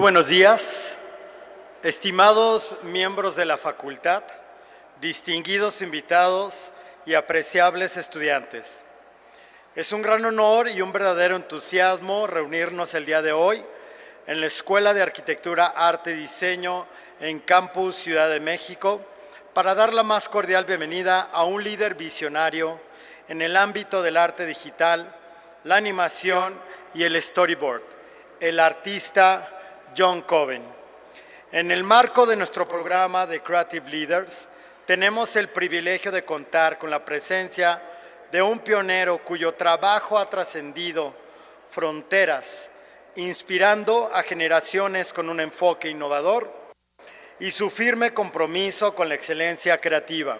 buenos días, estimados miembros de la facultad, distinguidos invitados y apreciables estudiantes. Es un gran honor y un verdadero entusiasmo reunirnos el día de hoy en la Escuela de Arquitectura, Arte y Diseño en Campus Ciudad de México para dar la más cordial bienvenida a un líder visionario en el ámbito del arte digital, la animación y el storyboard, el artista John Coven. En el marco de nuestro programa de Creative Leaders, tenemos el privilegio de contar con la presencia de un pionero cuyo trabajo ha trascendido fronteras, inspirando a generaciones con un enfoque innovador y su firme compromiso con la excelencia creativa.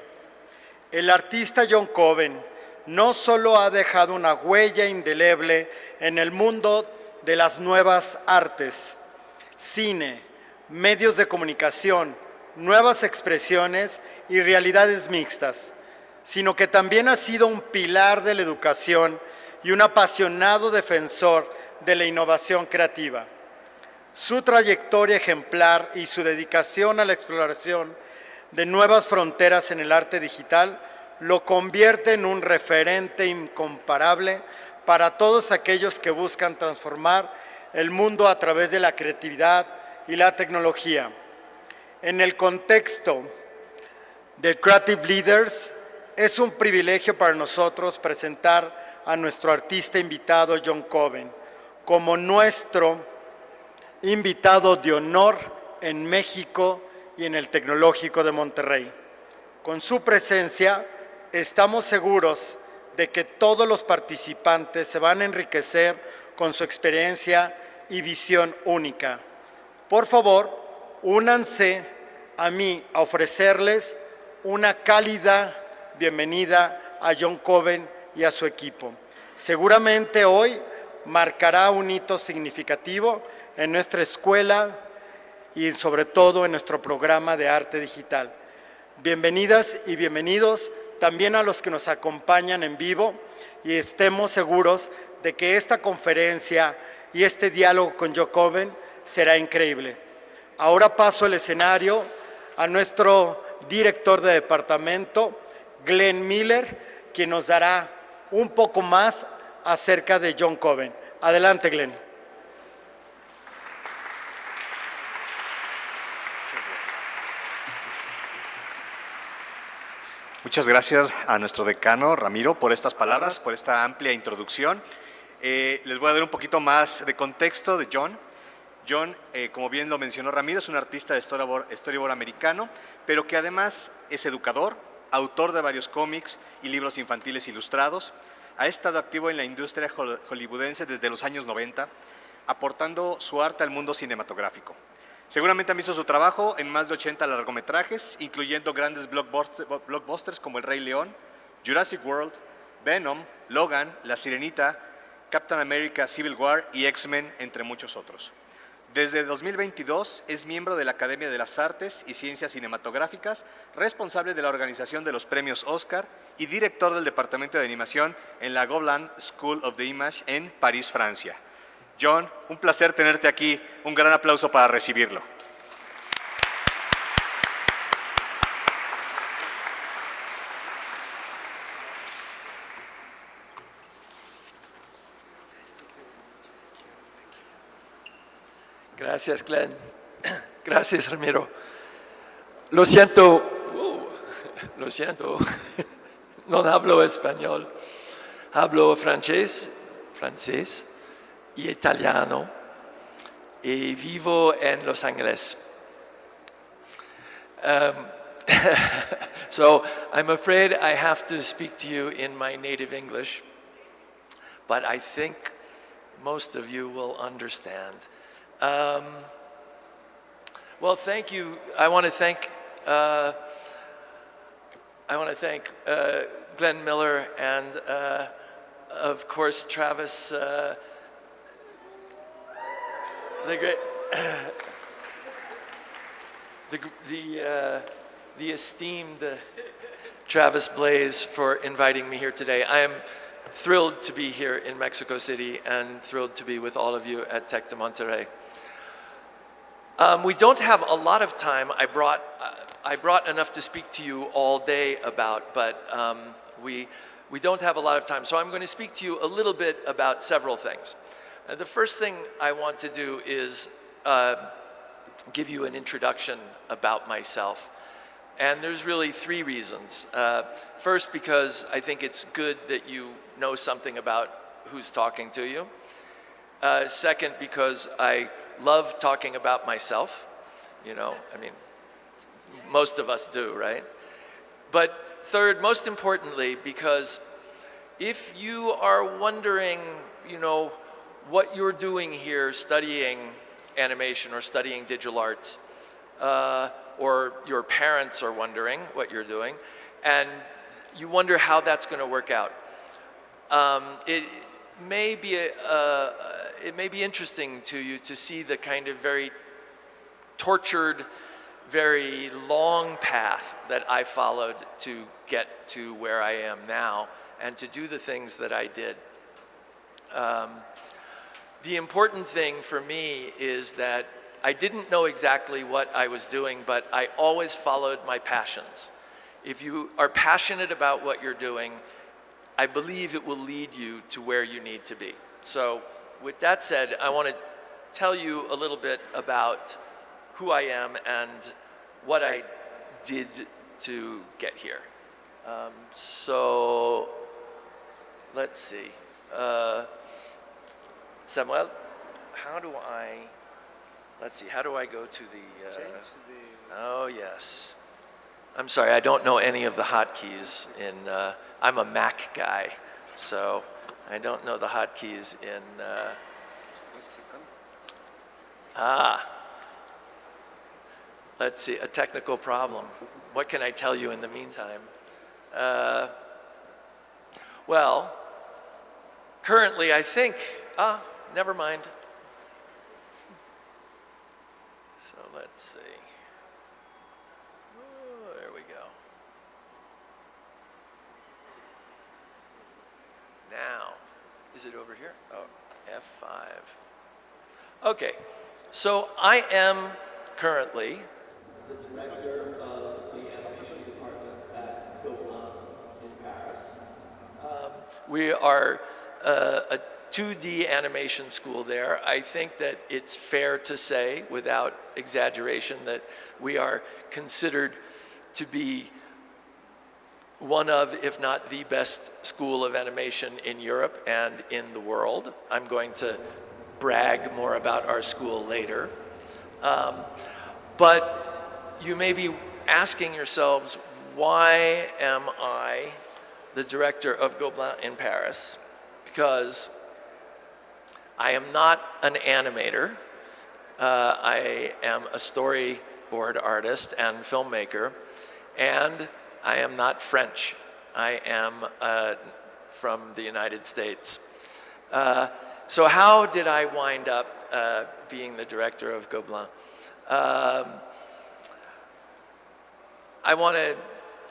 El artista John Coven no solo ha dejado una huella indeleble en el mundo de las nuevas artes, cine, medios de comunicación, nuevas expresiones y realidades mixtas, sino que también ha sido un pilar de la educación y un apasionado defensor de la innovación creativa. Su trayectoria ejemplar y su dedicación a la exploración de nuevas fronteras en el arte digital lo convierte en un referente incomparable para todos aquellos que buscan transformar el mundo a través de la creatividad y la tecnología. En el contexto de Creative Leaders, es un privilegio para nosotros presentar a nuestro artista invitado John Coven como nuestro invitado de honor en México y en el Tecnológico de Monterrey. Con su presencia, estamos seguros de que todos los participantes se van a enriquecer con su experiencia y visión única. Por favor, únanse a mí a ofrecerles una cálida bienvenida a John Coven y a su equipo. Seguramente hoy marcará un hito significativo en nuestra escuela y sobre todo en nuestro programa de arte digital. Bienvenidas y bienvenidos también a los que nos acompañan en vivo y estemos seguros de que esta conferencia y este diálogo con John Coven será increíble. Ahora paso el escenario a nuestro director de departamento, Glenn Miller, quien nos dará un poco más acerca de John Coven. Adelante, Glenn. Muchas gracias a nuestro decano, Ramiro, por estas palabras, por esta amplia introducción. Les voy a dar un poquito más de contexto de John. John, como bien lo mencionó Ramiro, es un artista de storyboard americano, pero que además es educador, autor de varios cómics y libros infantiles ilustrados. Ha estado activo en la industria hollywoodense desde los años 90, aportando su arte al mundo cinematográfico. Seguramente han visto su trabajo en más de 80 largometrajes, incluyendo grandes blockbusters como El Rey León, Jurassic World, Venom, Logan, La Sirenita, Captain America Civil War y X-Men, entre muchos otros. Desde 2022 es miembro de la Academia de las Artes y Ciencias Cinematográficas, responsable de la organización de los premios Oscar y director del Departamento de Animación en la Gobelin School of the Image en París, Francia. John, un placer tenerte aquí. Un gran aplauso para recibirlo. Gracias, Glenn. Gracias, Ramiro. Lo siento, no hablo español, hablo francés y italiano y vivo en Los Ángeles. So I'm afraid I have to speak to you in my native English, but I think most of you will understand. Well, thank you. I want to thank Glenn Miller and, of course, Travis, the great, the esteemed Travis Blaze for inviting me here today. I am thrilled to be here in Mexico City and thrilled to be with all of you at Tec de Monterrey. We don't have a lot of time. I brought enough to speak to you all day about, but we don't have a lot of time. So I'm going to speak to you a little bit about several things. The first thing I want to do is give you an introduction about myself. And there's really three reasons. First, because I think it's good that you know something about who's talking to you. Second, because I love talking about myself. You know, I mean, most of us do, right? But third, most importantly, because if you are wondering, you know, what you're doing here studying animation or studying digital arts, or your parents are wondering what you're doing, and you wonder how that's going to work out. It may be interesting to you to see the kind of very tortured, very long path that I followed to get to where I am now and to do the things that I did. The important thing for me is that I didn't know exactly what I was doing, but I always followed my passions. If you are passionate about what you're doing, I believe it will lead you to where you need to be. So with that said, I want to tell you a little bit about who I am and what I did to get here. So let's see. Samuel, how do I go to the, oh yes. I'm sorry, I don't know any of the hotkeys in, I'm a Mac guy, so I don't know the hotkeys in, let's see, a technical problem. What can I tell you in the meantime? Well, currently I think, never mind. So let's see. Oh, there we go. Now, is it over here? Oh, F5. Okay, so I am currently the director of the animation department at Coven in Paris. We are a 2D animation school there. I think that it's fair to say, without exaggeration, that we are considered to be one of, if not the best school of animation in Europe and in the world. I'm going to brag more about our school later. But you may be asking yourselves, why am I the director of Gobelin in Paris? Because I am not an animator. I am a storyboard artist and filmmaker, and I am not French. I am from the United States. So how did I wind up being the director of Gobelin? I want to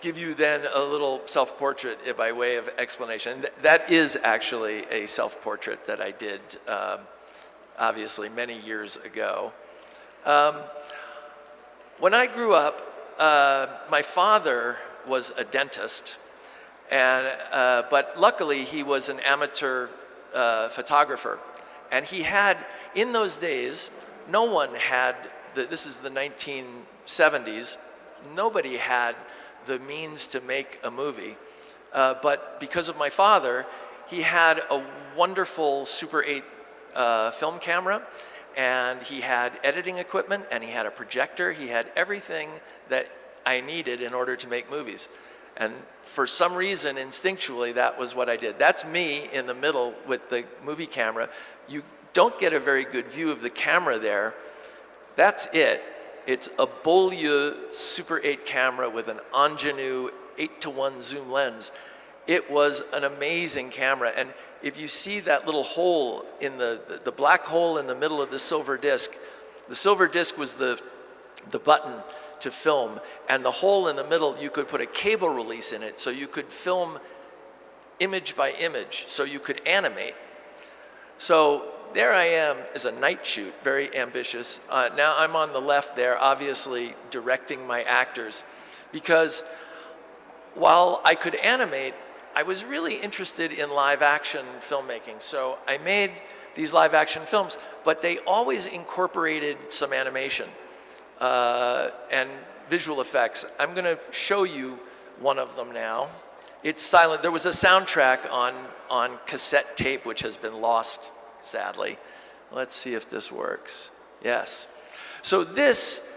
give you then a little self-portrait by way of explanation. That is actually a self-portrait that I did, obviously, many years ago. When I grew up, my father was a dentist, but luckily he was an amateur photographer. And he had, in those days, no one had, this is the 1970s, nobody had the means to make a movie, but because of my father, he had a wonderful Super 8 film camera, and he had editing equipment, and he had a projector. He had everything that I needed in order to make movies. And for some reason, instinctually, that was what I did. That's me in the middle with the movie camera. You don't get a very good view of the camera there. That's it. It's a Beaulieu Super 8 camera with an ingenue 8:1 zoom lens. It was an amazing camera, and if you see that little hole in the black hole in the middle of the silver disc was the button to film, and the hole in the middle, you could put a cable release in it, so you could film image by image, so you could animate. So there I am as a night shoot, very ambitious. Now I'm on the left there, obviously directing my actors, because while I could animate, I was really interested in live action filmmaking. So I made these live action films, but they always incorporated some animation and visual effects. I'm gonna show you one of them now. It's silent. There was a soundtrack on cassette tape, which has been lost, sadly. Let's see if this works. Yes. So this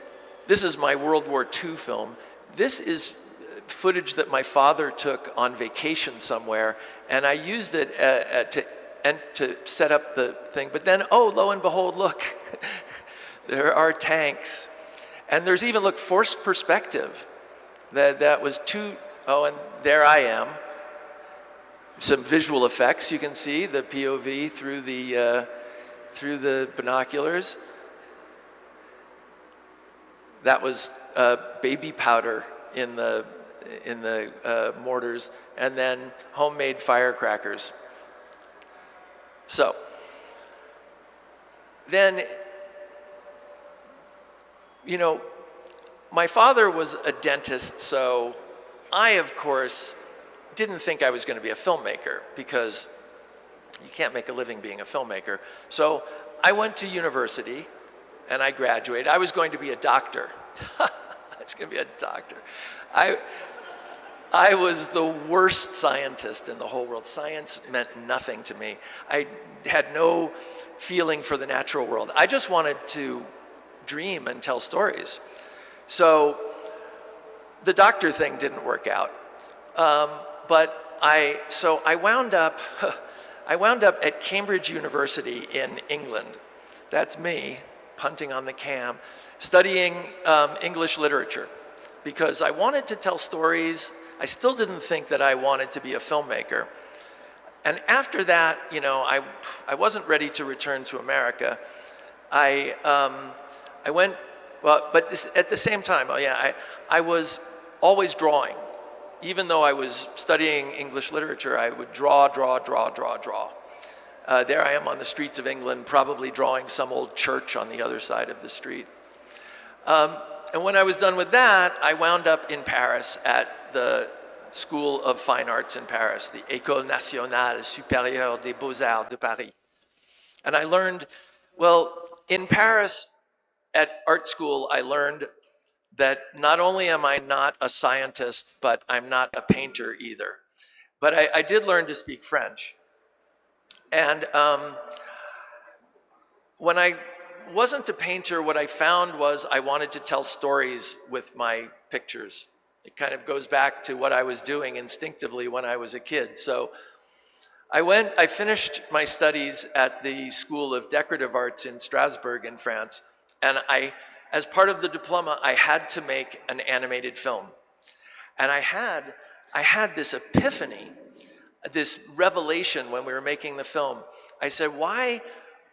is my World War II film. This is footage that my father took on vacation somewhere, and I used it to set up the thing. But then, oh, lo and behold, look, there are tanks. And there's even, look, forced perspective. That was too, oh, and there I am. Some visual effects, you can see the POV through the binoculars. That was baby powder in the mortars, and then homemade firecrackers. So then, you know, my father was a dentist, so I, of course, didn't think I was going to be a filmmaker, because you can't make a living being a filmmaker. So I went to university and I graduated. I was going to be a doctor. I was going to be a doctor. I was the worst scientist in the whole world. Science meant nothing to me. I had no feeling for the natural world. I just wanted to dream and tell stories. So the doctor thing didn't work out. But I wound up at Cambridge University in England. That's me, punting on the cam, studying English literature, because I wanted to tell stories. I still didn't think that I wanted to be a filmmaker. And after that, you know, I wasn't ready to return to America. I went, well, but at the same time, I was always drawing. Even though I was studying English literature, I would draw. There I am on the streets of England, probably drawing some old church on the other side of the street. And when I was done with that, I wound up in Paris at the School of Fine Arts in Paris, the École Nationale Supérieure des Beaux-Arts de Paris. And I learned, well, in Paris at art school, I learned that not only am I not a scientist, but I'm not a painter either. But I did learn to speak French. And when I wasn't a painter, what I found was I wanted to tell stories with my pictures. It kind of goes back to what I was doing instinctively when I was a kid. So I finished my studies at the School of Decorative Arts in Strasbourg in France, and as part of the diploma, I had to make an animated film. And I had this epiphany, this revelation when we were making the film. I said, why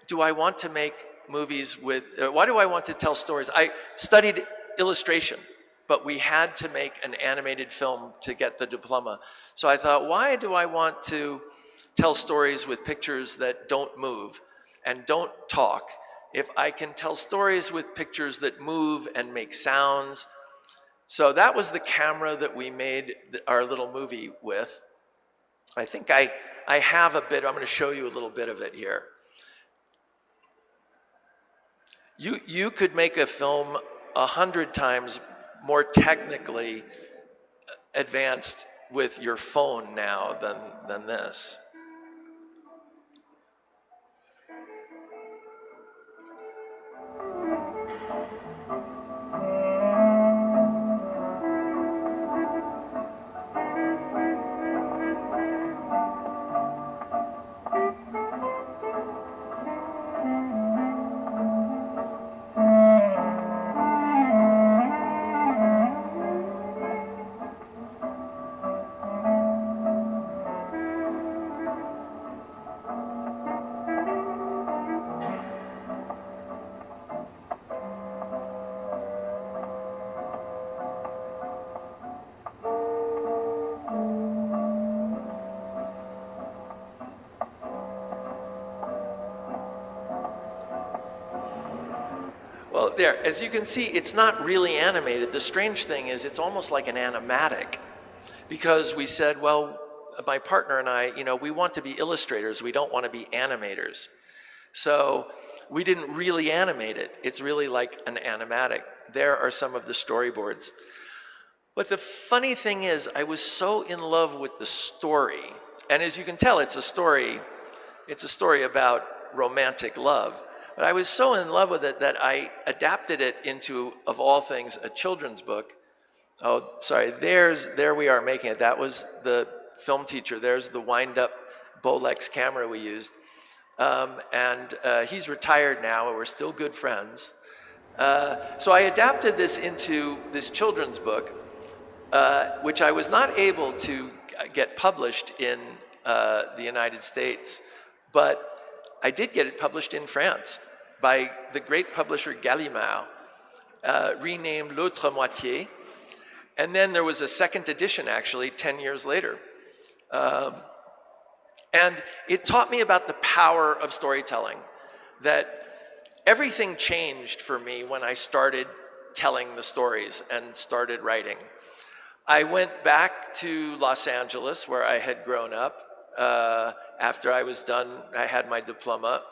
do I want to make movies why do I want to tell stories? I studied illustration, but we had to make an animated film to get the diploma. So I thought, why do I want to tell stories with pictures that don't move and don't talk, if I can tell stories with pictures that move and make sounds? So that was the camera that we made our little movie with. I think I have a bit, I'm going to show you a little bit of it here. You could make a film 100 times more technically advanced with your phone now than this. Well, there, as you can see, it's not really animated. The strange thing is it's almost like an animatic, because we said, well, my partner and I, we want to be illustrators. We don't want to be animators. So we didn't really animate it. It's really like an animatic. There are some of the storyboards. But the funny thing is, I was so in love with the story. And as you can tell, it's a story about romantic love. But I was so in love with it that I adapted it into, of all things, a children's book. Oh, sorry, there we are making it. That was the film teacher. There's the wind-up Bolex camera we used. And he's retired now, and we're still good friends. So I adapted this into this children's book, which I was not able to get published in the United States, but I did get it published in France by the great publisher Gallimard, renamed L'Autre Moitié. And then there was a second edition, actually, 10 years later. And it taught me about the power of storytelling, that everything changed for me when I started telling the stories and started writing. I went back to Los Angeles, where I had grown up. After I was done, I had my diploma.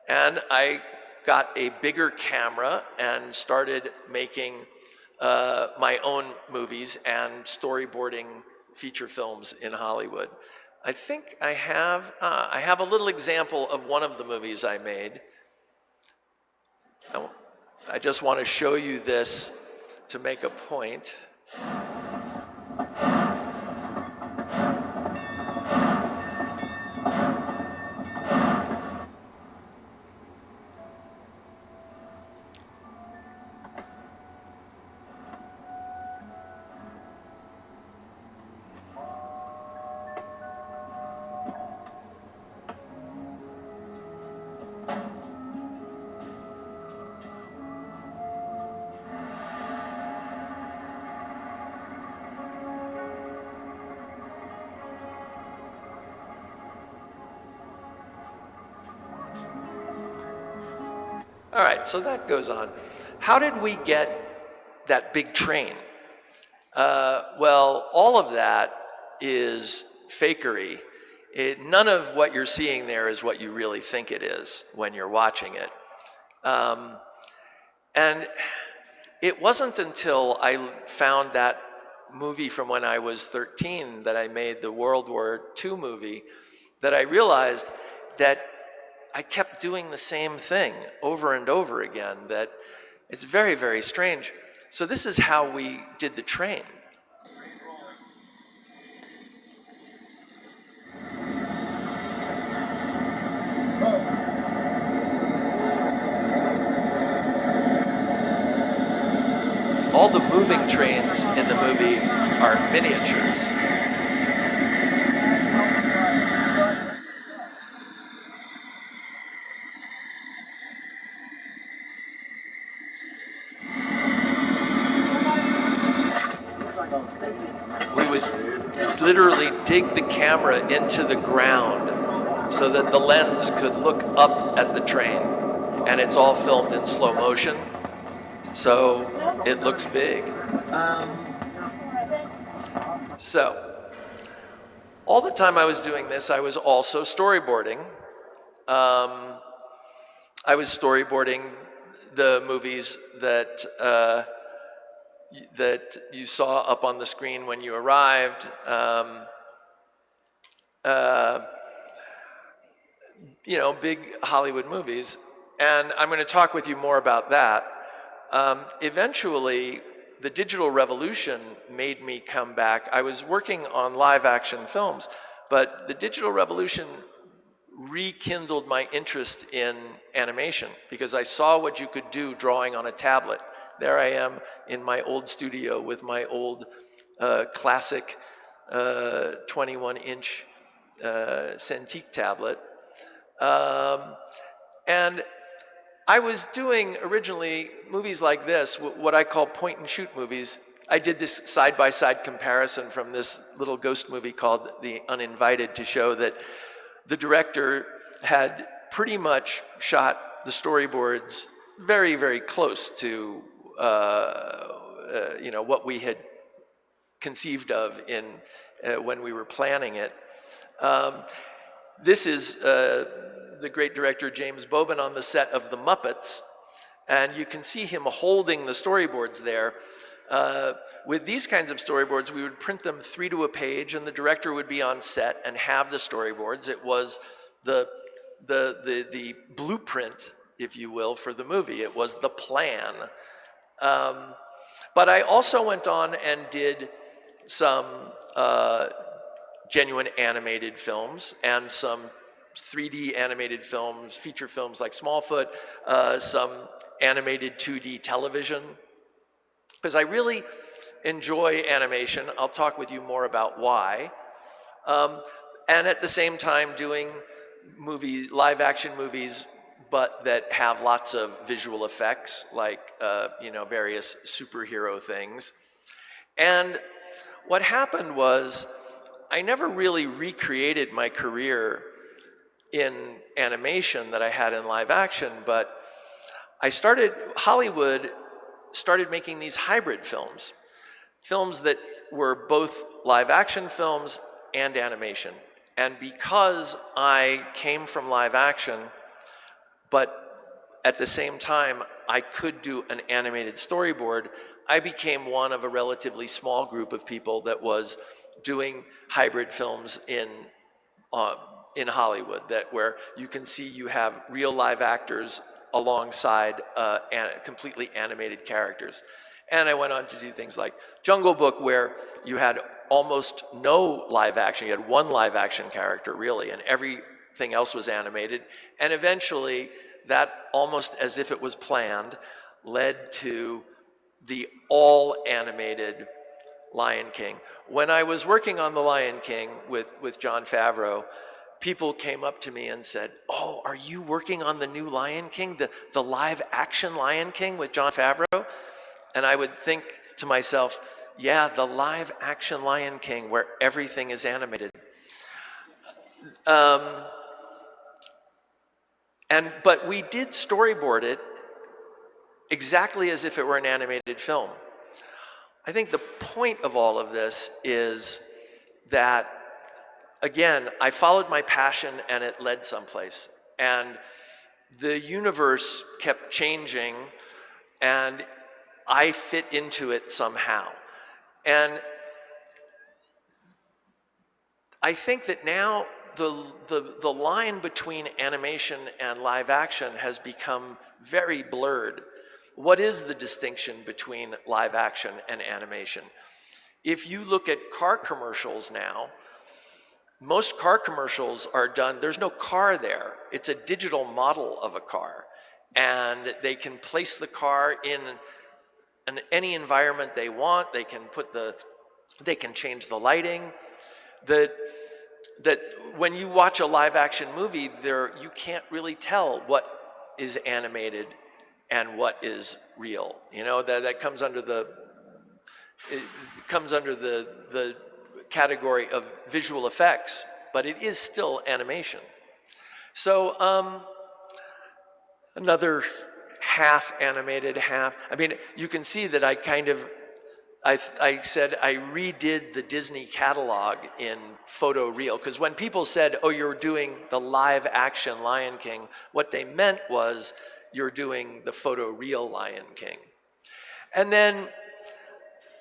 And I got a bigger camera and started making my own movies and storyboarding feature films in Hollywood. I think I have a little example of one of the movies I made. I just want to show you this to make a point. All right, so that goes on. How did we get that big train? Well, all of that is fakery. None of what you're seeing there is what you really think it is when you're watching it. And it wasn't until I found that movie from when I was 13 that I made the World War II movie that I realized that I kept doing the same thing over and over again, that it's very, very strange. So this is how we did the train. All the moving trains in the movie are miniatures. We would literally dig the camera into the ground so that the lens could look up at the train. And it's all filmed in slow motion, so it looks big. So, all the time I was doing this, I was also storyboarding. I was storyboarding the movies that you saw up on the screen when you arrived. Big Hollywood movies. And I'm going to talk with you more about that. Eventually, the digital revolution made me come back. I was working on live action films, but the digital revolution rekindled my interest in animation because I saw what you could do drawing on a tablet. There I am in my old studio with my old classic 21-inch Cintiq tablet. And I was doing originally movies like this, what I call point-and-shoot movies. I did this side-by-side comparison from this little ghost movie called The Uninvited to show that the director had pretty much shot the storyboards very, very close to what we had conceived of in when we were planning it. This is the great director James Bobin on the set of The Muppets, and you can see him holding the storyboards there. With these kinds of storyboards, we would print them 3 to a page, and the director would be on set and have the storyboards. It was the blueprint, if you will, for the movie. It was the plan. But I also went on and did some genuine animated films and some 3D animated films, feature films like Smallfoot, some animated 2D television, because I really enjoy animation. I'll talk with you more about why. And at the same time doing movies, live action movies, but that have lots of visual effects, like various superhero things. And what happened was I never really recreated my career in animation that I had in live action, but Hollywood started making these hybrid films that were both live action films and animation. And because I came from live action, but at the same time I could do an animated storyboard, I became one of a relatively small group of people that was doing hybrid films in Hollywood, where you can see you have real live actors alongside completely animated characters. And I went on to do things like Jungle Book, where you had almost no live action. You had one live action character, really, and everything else was animated. And eventually, that, almost as if it was planned, led to the all-animated Lion King. When I was working on The Lion King with Jon Favreau, people came up to me and said, "Oh, are you working on the new Lion King, the live-action Lion King with Jon Favreau?" And I would think to myself, yeah, the live-action Lion King where everything is animated. But we did storyboard it exactly as if it were an animated film. I think the point of all of this is that, again, I followed my passion and it led someplace. And the universe kept changing and I fit into it somehow. And I think that now the line between animation and live action has become very blurred. What is the distinction between live action and animation? If you look at car commercials now, most car commercials are done, there's no car there. It's a digital model of a car. And they can place the car in any environment they want. They can change the lighting. That when you watch a live action movie, you can't really tell what is animated and what is real. That comes under the category of visual effects, but it is still animation. So another half animated, you can see that I said I redid the Disney catalog in photoreal, because when people said, "Oh, you're doing the live action Lion King," what they meant was you're doing the photoreal Lion King. And then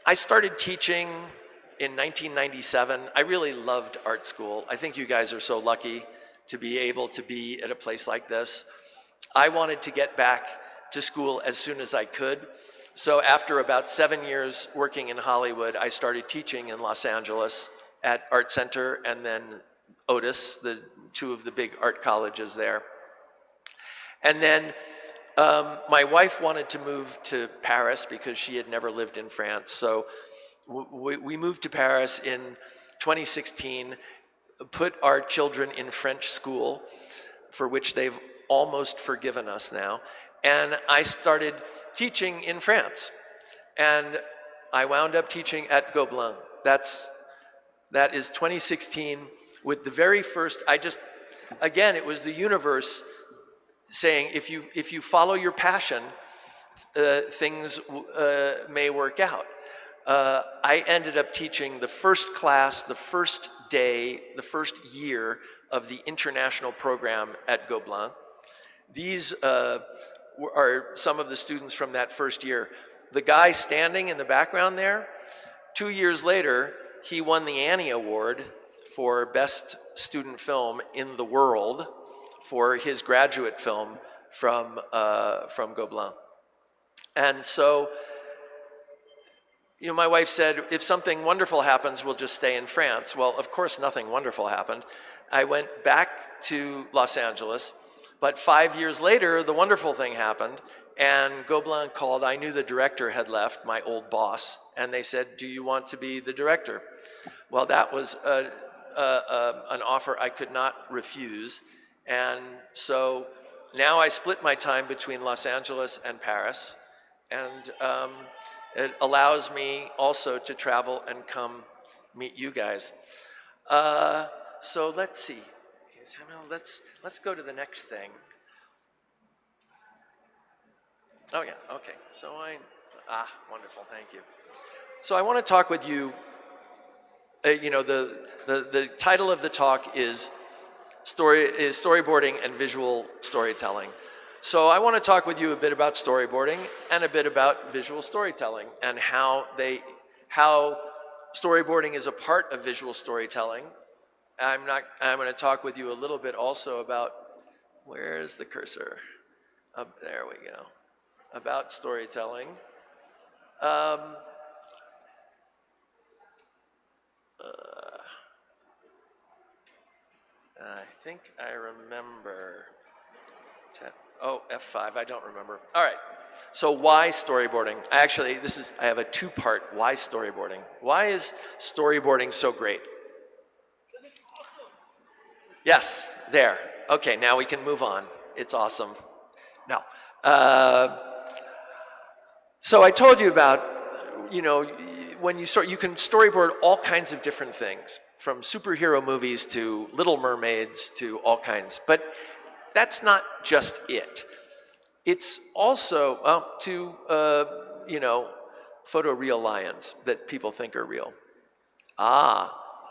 I started teaching in 1997. I really loved art school. I think you guys are so lucky to be able to be at a place like this. I wanted to get back to school as soon as I could. So after about 7 years working in Hollywood, I started teaching in Los Angeles at Art Center and then Otis, the two of the big art colleges there. And then my wife wanted to move to Paris because she had never lived in France. So we moved to Paris in 2016, put our children in French school, for which they've almost forgiven us now. And I started teaching in France. And I wound up teaching at Gobelin. That is 2016 with the very first, again, it was the universe saying if you follow your passion, things may work out. I ended up teaching the first class, the first day, the first year of the international program at Gobelin. These are some of the students from that first year. The guy standing in the background there, 2 years later, he won the Annie Award for Best Student Film in the World for his graduate film from Gobelin. And so, my wife said, if something wonderful happens, we'll just stay in France. Well, of course, nothing wonderful happened. I went back to Los Angeles, but 5 years later, the wonderful thing happened, and Gobelin called. I knew the director had left, my old boss, and they said, do you want to be the director? Well, that was an offer I could not refuse, and so now I split my time between Los Angeles and Paris, and it allows me also to travel and come meet you guys. So let's see. Okay, Samuel, let's go to the next thing. Oh yeah, okay. So wonderful, thank you. So I want to talk with you. The title of the talk is storyboarding and visual storytelling. So I want to talk with you a bit about storyboarding and a bit about visual storytelling and how storyboarding is a part of visual storytelling. I'm going to talk with you a little bit also about, where's the cursor? There we go. About storytelling. I think I remember. F5, I don't remember. All right, so why storyboarding? Actually, I have a two-part why storyboarding. Why is storyboarding so great? Because it's awesome. Yes, there. Okay, now we can move on. It's awesome. No. So I told you about, when you can storyboard all kinds of different things, from superhero movies to Little Mermaids to all kinds. But that's not just it. It's also photoreal lions that people think are real.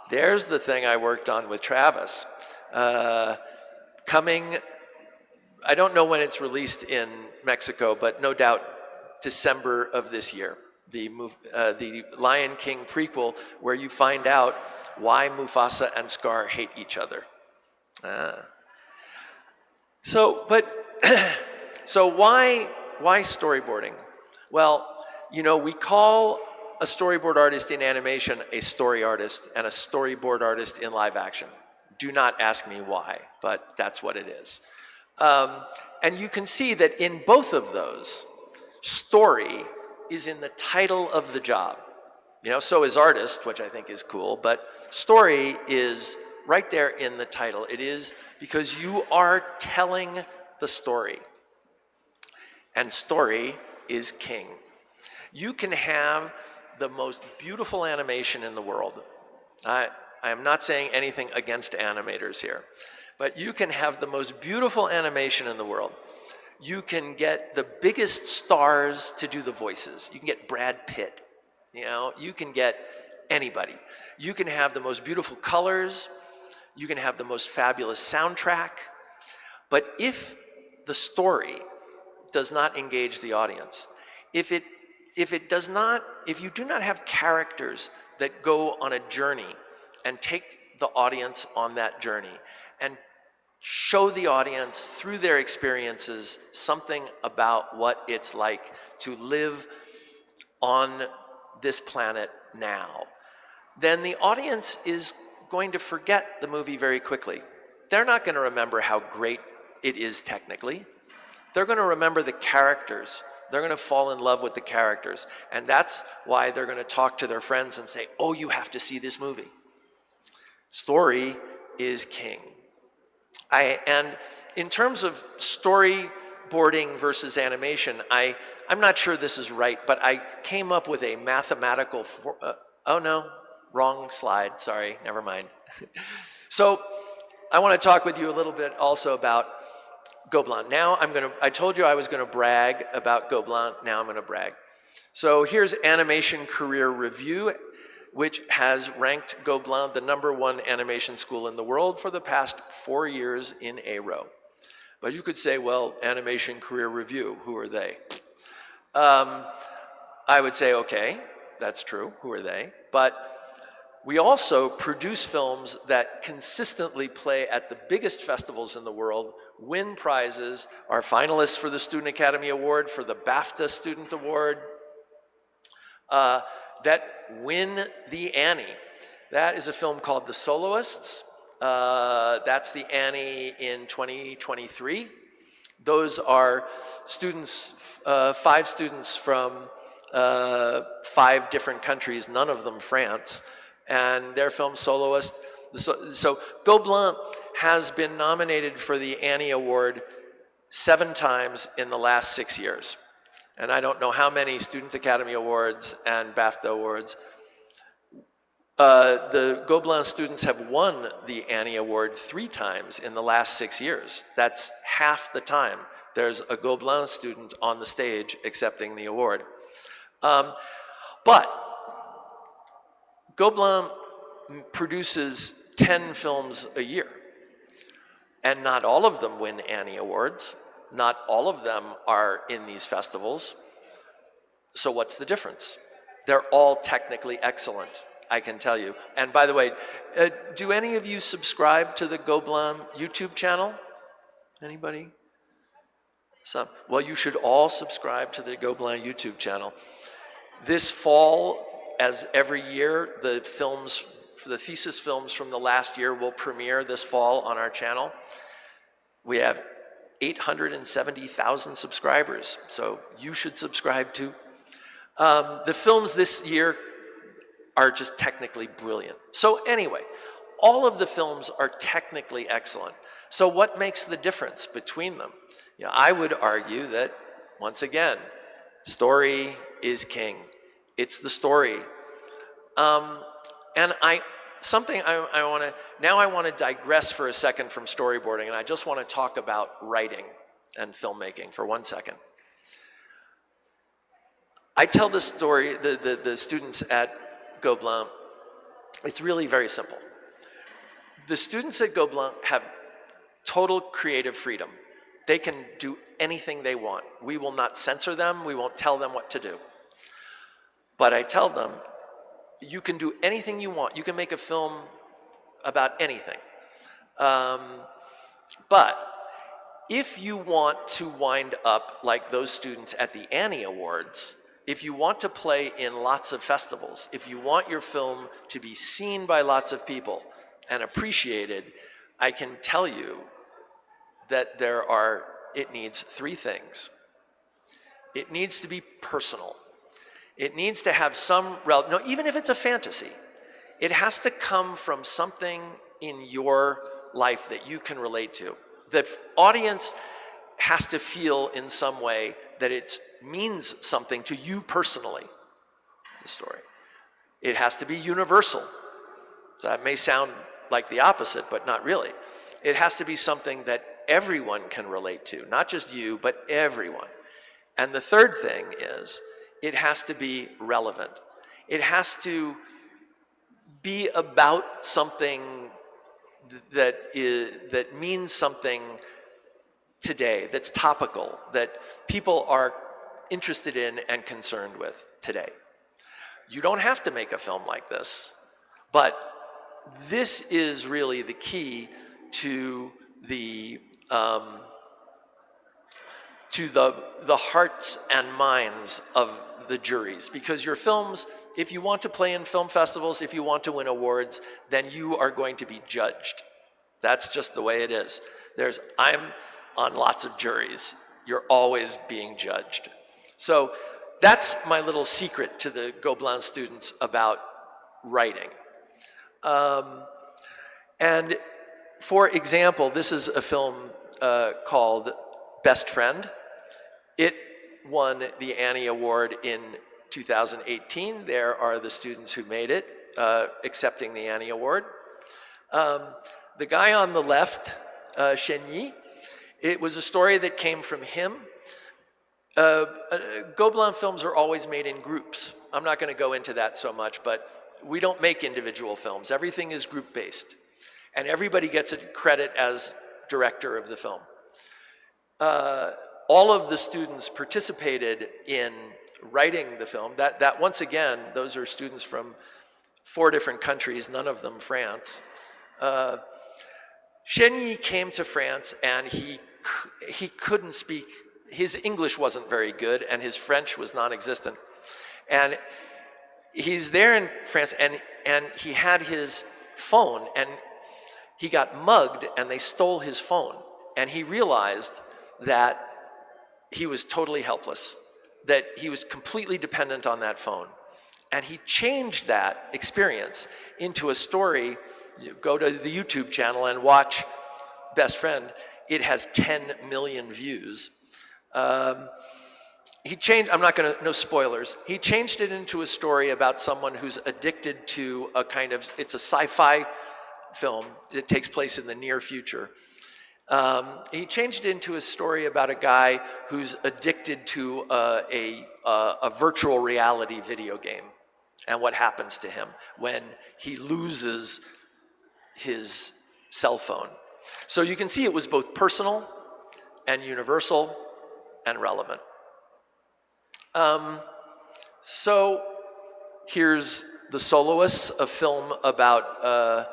There's the thing I worked on with Travis. Coming, I don't know when it's released in Mexico, but no doubt December of this year. The Lion King prequel, where you find out why Mufasa and Scar hate each other. So why storyboarding? Well, we call a storyboard artist in animation a story artist and a storyboard artist in live action. Do not ask me why, but that's what it is. And you can see that in both of those, story is in the title of the job. So is artist, which I think is cool, but story is right there in the title. It is because you are telling the story. And story is king. You can have the most beautiful animation in the world. I am not saying anything against animators here, but you can have the most beautiful animation in the world. You can get the biggest stars to do the voices. You can get Brad Pitt. You can get anybody. You can have the most beautiful colors. You can have the most fabulous soundtrack. But if the story does not engage the audience, if you do not have characters that go on a journey and take the audience on that journey and show the audience through their experiences something about what it's like to live on this planet now, then the audience is going to forget the movie very quickly. They're not going to remember how great it is technically. They're going to remember the characters. They're going to fall in love with the characters. And that's why they're going to talk to their friends and say, oh, you have to see this movie. Story is king. And in terms of storyboarding versus animation, I'm not sure this is right, but I came up with a mathematical, oh no, wrong slide, sorry, never mind. So I want to talk with you a little bit also about Gobelin. Now I told you I was gonna brag about Gobelin, now I'm gonna brag. So here's Animation Career Review, which has ranked Gobelin the #1 animation school in the world for the past 4 years in a row. But you could say, well, Animation Career Review, who are they? I would say, okay, that's true, who are they? But we also produce films that consistently play at the biggest festivals in the world, win prizes, are finalists for the Student Academy Award, for the BAFTA Student Award, that win the Annie. That is a film called The Soloists. That's the Annie in 2023. Those are students, 5 students from 5 different countries, none of them France, and their film Soloist. So Gobelin has been nominated for the Annie Award 7 times in the last 6 years. And I don't know how many Student Academy Awards and BAFTA Awards. The Gobelin students have won the Annie Award 3 times in the last 6 years. That's half the time there's a Gobelin student on the stage accepting the award. But Gobelin produces 10 films a year, and not all of them win Annie Awards. Not all of them are in these festivals. So what's the difference? They're all technically excellent, I can tell you. And by the way, do any of you subscribe to the Gobelin YouTube channel? Anybody? Some. Well, you should all subscribe to the Gobelin YouTube channel. This fall, as every year, the thesis films from the last year will premiere this fall on our channel. We have 870,000 subscribers, so you should subscribe too. The films this year are just technically brilliant. So anyway, all of the films are technically excellent. So what makes the difference between them? You know, I would argue that, once again, story is king. It's the story. And I want to digress for a second from storyboarding, and I just want to talk about writing and filmmaking for 1 second. I tell the story, the students at Gobelin, it's really very simple. The students at Gobelin have total creative freedom. They can do anything they want. We will not censor them. We won't tell them what to do. But I tell them, you can do anything you want. You can make a film about anything. But if you want to wind up like those students at the Annie Awards, if you want to play in lots of festivals, if you want your film to be seen by lots of people and appreciated, I can tell you that it needs 3 things. It needs to be personal. It needs to have some, no, even if it's a fantasy, it has to come from something in your life that you can relate to. The audience has to feel in some way that it means something to you personally, the story. It has to be universal. So that may sound like the opposite, but not really. It has to be something that everyone can relate to, not just you, but everyone. And the third thing is, it has to be relevant. It has to be about something that means something today, that's topical, that people are interested in and concerned with today. You don't have to make a film like this, but this is really the key to the hearts and minds of the juries, because your films, if you want to play in film festivals, if you want to win awards, then you are going to be judged. That's just the way it is. I'm on lots of juries. You're always being judged. So that's my little secret to the Gobelin students about writing. And for example, this is a film called Best Friend. It won the Annie Award in 2018. There are the students who made it, accepting the Annie Award. The guy on the left, Shen Yi, It was a story that came from him. Gobelin films are always made in groups. I'm not going to go into that so much, but we don't make individual films. Everything is group-based. And everybody gets a credit as director of the film. All of the students participated in writing the film. That once again, those are students from 4 different countries, none of them France. Shen-Yi came to France and he couldn't speak, his English wasn't very good and his French was non-existent. And he's there in France and he had his phone and he got mugged and they stole his phone. And he realized that he was totally helpless, that he was completely dependent on that phone. And he changed that experience into a story. You go to the YouTube channel and watch Best Friend. It has 10 million views. He changed, I'm not gonna, no spoilers. He changed it into a story about someone who's addicted to a kind of, it's a sci-fi film. It takes place in the near future. He changed it into a story about a guy who's addicted to a virtual reality video game and what happens to him when he loses his cell phone. So you can see it was both personal and universal and relevant. So here's The Soloists, a film about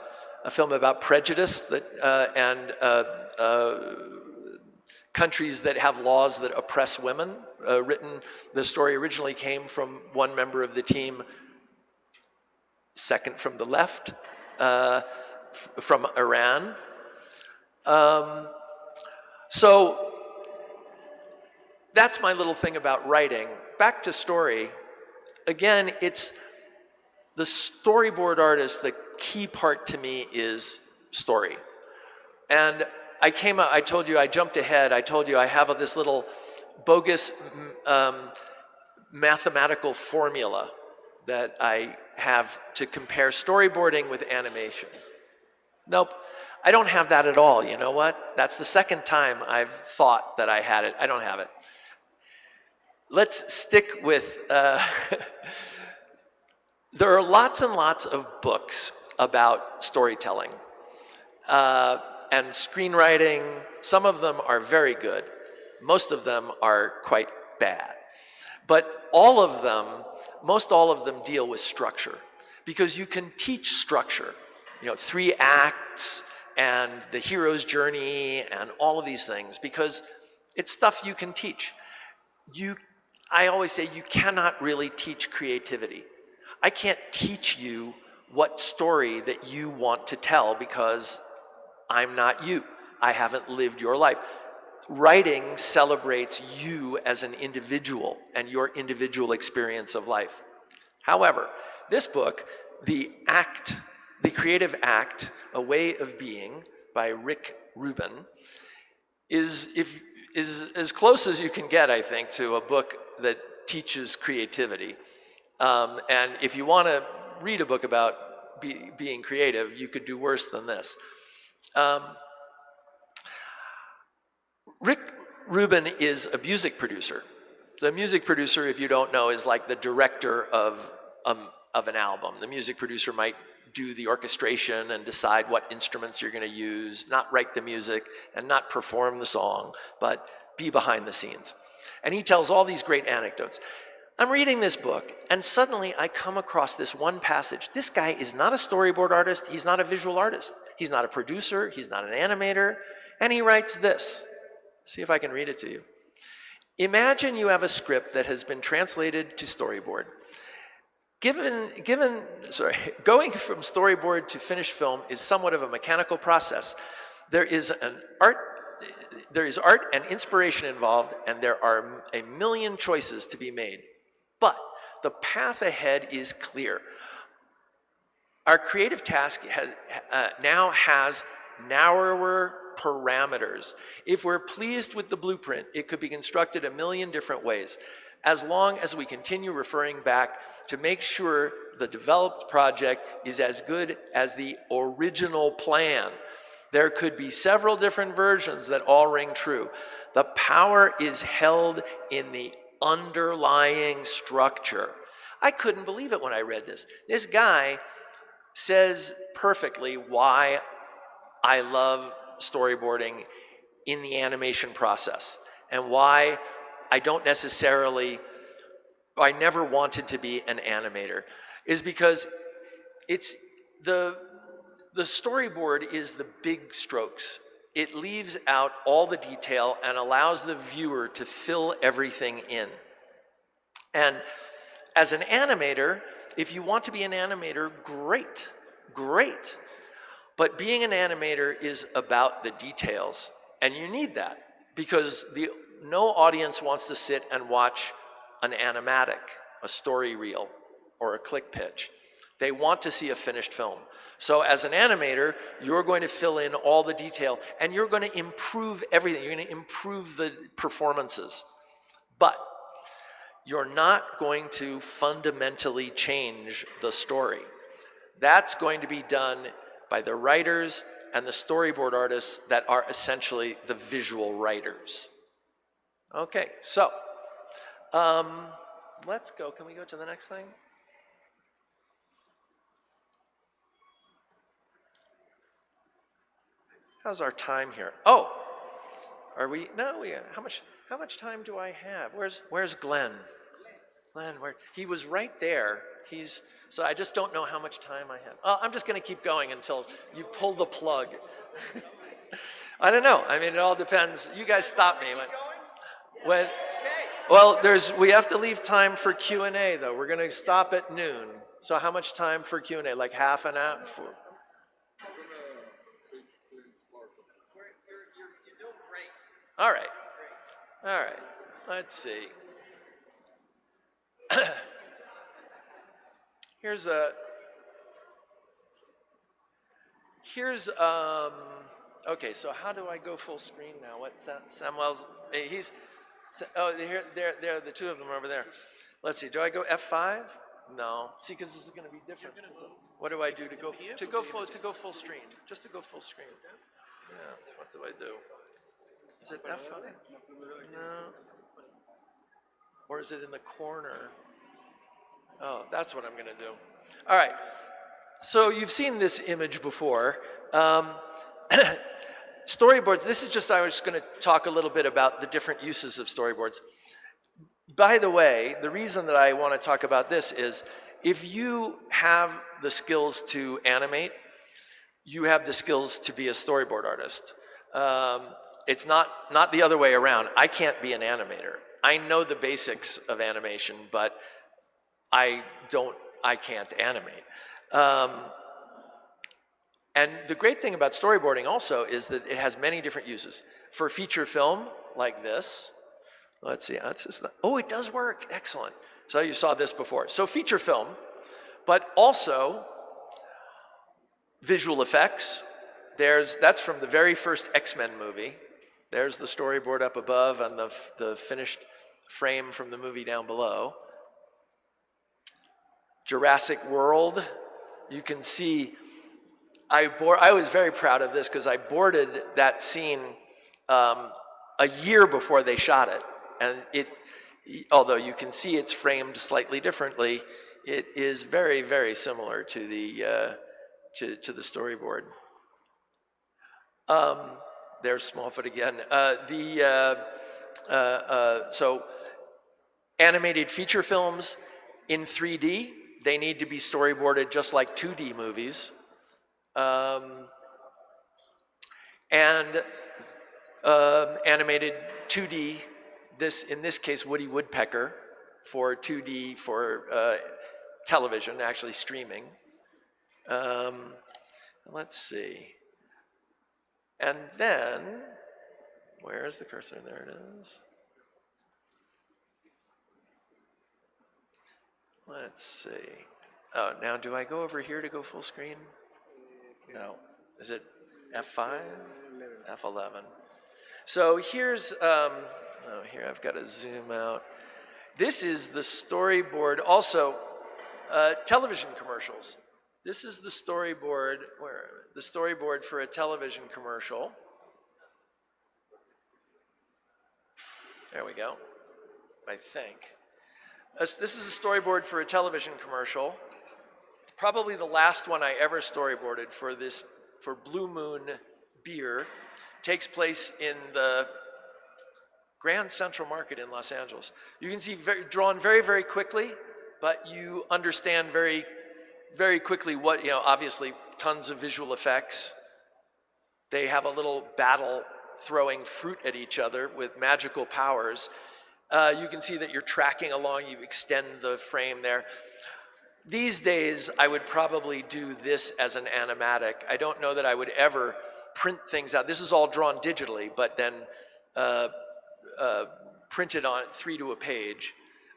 prejudice that, and countries that have laws that oppress women. The story originally came from one member of the team, second from the left, from Iran. So that's my little thing about writing. Back to story. Again, it's the storyboard artist, the key part to me is story. And I told you, I jumped ahead. I told you I have this little bogus mathematical formula that I have to compare storyboarding with animation. Nope, I don't have that at all. You know what? That's the second time I've thought that I had it. I don't have it. Let's stick with, there are lots and lots of books about storytelling and screenwriting. Some of them are very good. Most of them are quite bad. But most all of them deal with structure because you can teach structure. 3 acts and the hero's journey and all of these things because it's stuff you can teach. I always say you cannot really teach creativity. I can't teach you what story that you want to tell because I'm not you. I haven't lived your life. Writing celebrates you as an individual and your individual experience of life. However, this book, The Creative Act, A Way of Being by Rick Rubin, is as close as you can get, I think, to a book that teaches creativity. And if you want to read a book about being creative, you could do worse than this. Rick Rubin is a music producer. The music producer, if you don't know, is like the director of an album. The music producer might do the orchestration and decide what instruments you're going to use, not write the music and not perform the song, but be behind the scenes. And he tells all these great anecdotes. I'm reading this book, and suddenly I come across this one passage. This guy is not a storyboard artist. He's not a visual artist. He's not a producer. He's not an animator. And he writes this. See if I can read it to you. Imagine you have a script that has been translated to storyboard. Going from storyboard to finished film is somewhat of a mechanical process. There is art and inspiration involved, and there are a million choices to be made. But the path ahead is clear. Our creative task now has narrower parameters. If we're pleased with the blueprint, it could be constructed a million different ways, as long as we continue referring back to make sure the developed project is as good as the original plan. There could be several different versions that all ring true. The power is held in the underlying structure. I couldn't believe it when I read this. This guy says perfectly why I love storyboarding in the animation process and why I never wanted to be an animator, is because it's the storyboard is the big strokes. It leaves out all the detail and allows the viewer to fill everything in. And as an animator, if you want to be an animator, great. But being an animator is about the details, and you need that because no audience wants to sit and watch an animatic, a story reel, or a click pitch. They want to see a finished film. So as an animator, you're going to fill in all the detail, and you're going to improve everything. You're going to improve the performances. But you're not going to fundamentally change the story. That's going to be done by the writers and the storyboard artists that are essentially the visual writers. Okay, so let's go. Can we go to the next thing? How's our time here? Oh, are we? No, how much time do I have? Where's Glenn? Glenn, he was right there. So I just don't know how much time I have. I'm just going to keep going until you pull the plug. I don't know. I mean, it all depends. You guys stop me we have to leave time for Q&A though. We're going to stop at noon. So how much time for Q&A? Like half an hour? All right. Let's see. Okay, so how do I go full screen now? Samuel's, there, the two of them are over there. Let's see, do I go F5? No, see, because this is going to be different. So what do I do to go full screen? Just to go full screen. Yeah, what do I do? Is it F5? No. Or is it in the corner? Oh, that's what I'm going to do. All right. So you've seen this image before. Storyboards, I was going to talk a little bit about the different uses of storyboards. By the way, the reason that I want to talk about this is if you have the skills to animate, you have the skills to be a storyboard artist. It's not the other way around. I can't be an animator. I know the basics of animation, but I can't animate. And the great thing about storyboarding also is that it has many different uses. For feature film, like this, let's see, it does work, excellent. So you saw this before. So feature film, but also visual effects. That's from the very first X-Men movie. There's the storyboard up above and the finished frame from the movie down below. Jurassic World, you can see, I was very proud of this because I boarded that scene a year before they shot it. And although you can see it's framed slightly differently, it is very, very similar to the storyboard. There's Smallfoot again. So animated feature films in 3D, they need to be storyboarded just like 2D movies. Animated 2D, in this case, Woody Woodpecker, for 2D for television, actually streaming. Let's see. And then, where's the cursor? There it is. Let's see. Oh, now do I go over here to go full screen? No. Is it F5? F11. So here's, here I've got to zoom out. This is the storyboard. Also, television commercials. This is the storyboard for a television commercial. There we go, I think. This is a storyboard for a television commercial. Probably the last one I ever storyboarded for Blue Moon beer. Takes place in the Grand Central Market in Los Angeles. You can see drawn very, very quickly, but you understand very, very quickly what, obviously tons of visual effects. They have a little battle throwing fruit at each other with magical powers. You can see that you're tracking along, you extend the frame there. These days, I would probably do this as an animatic. I don't know that I would ever print things out. This is all drawn digitally, but then printed on 3 to a page.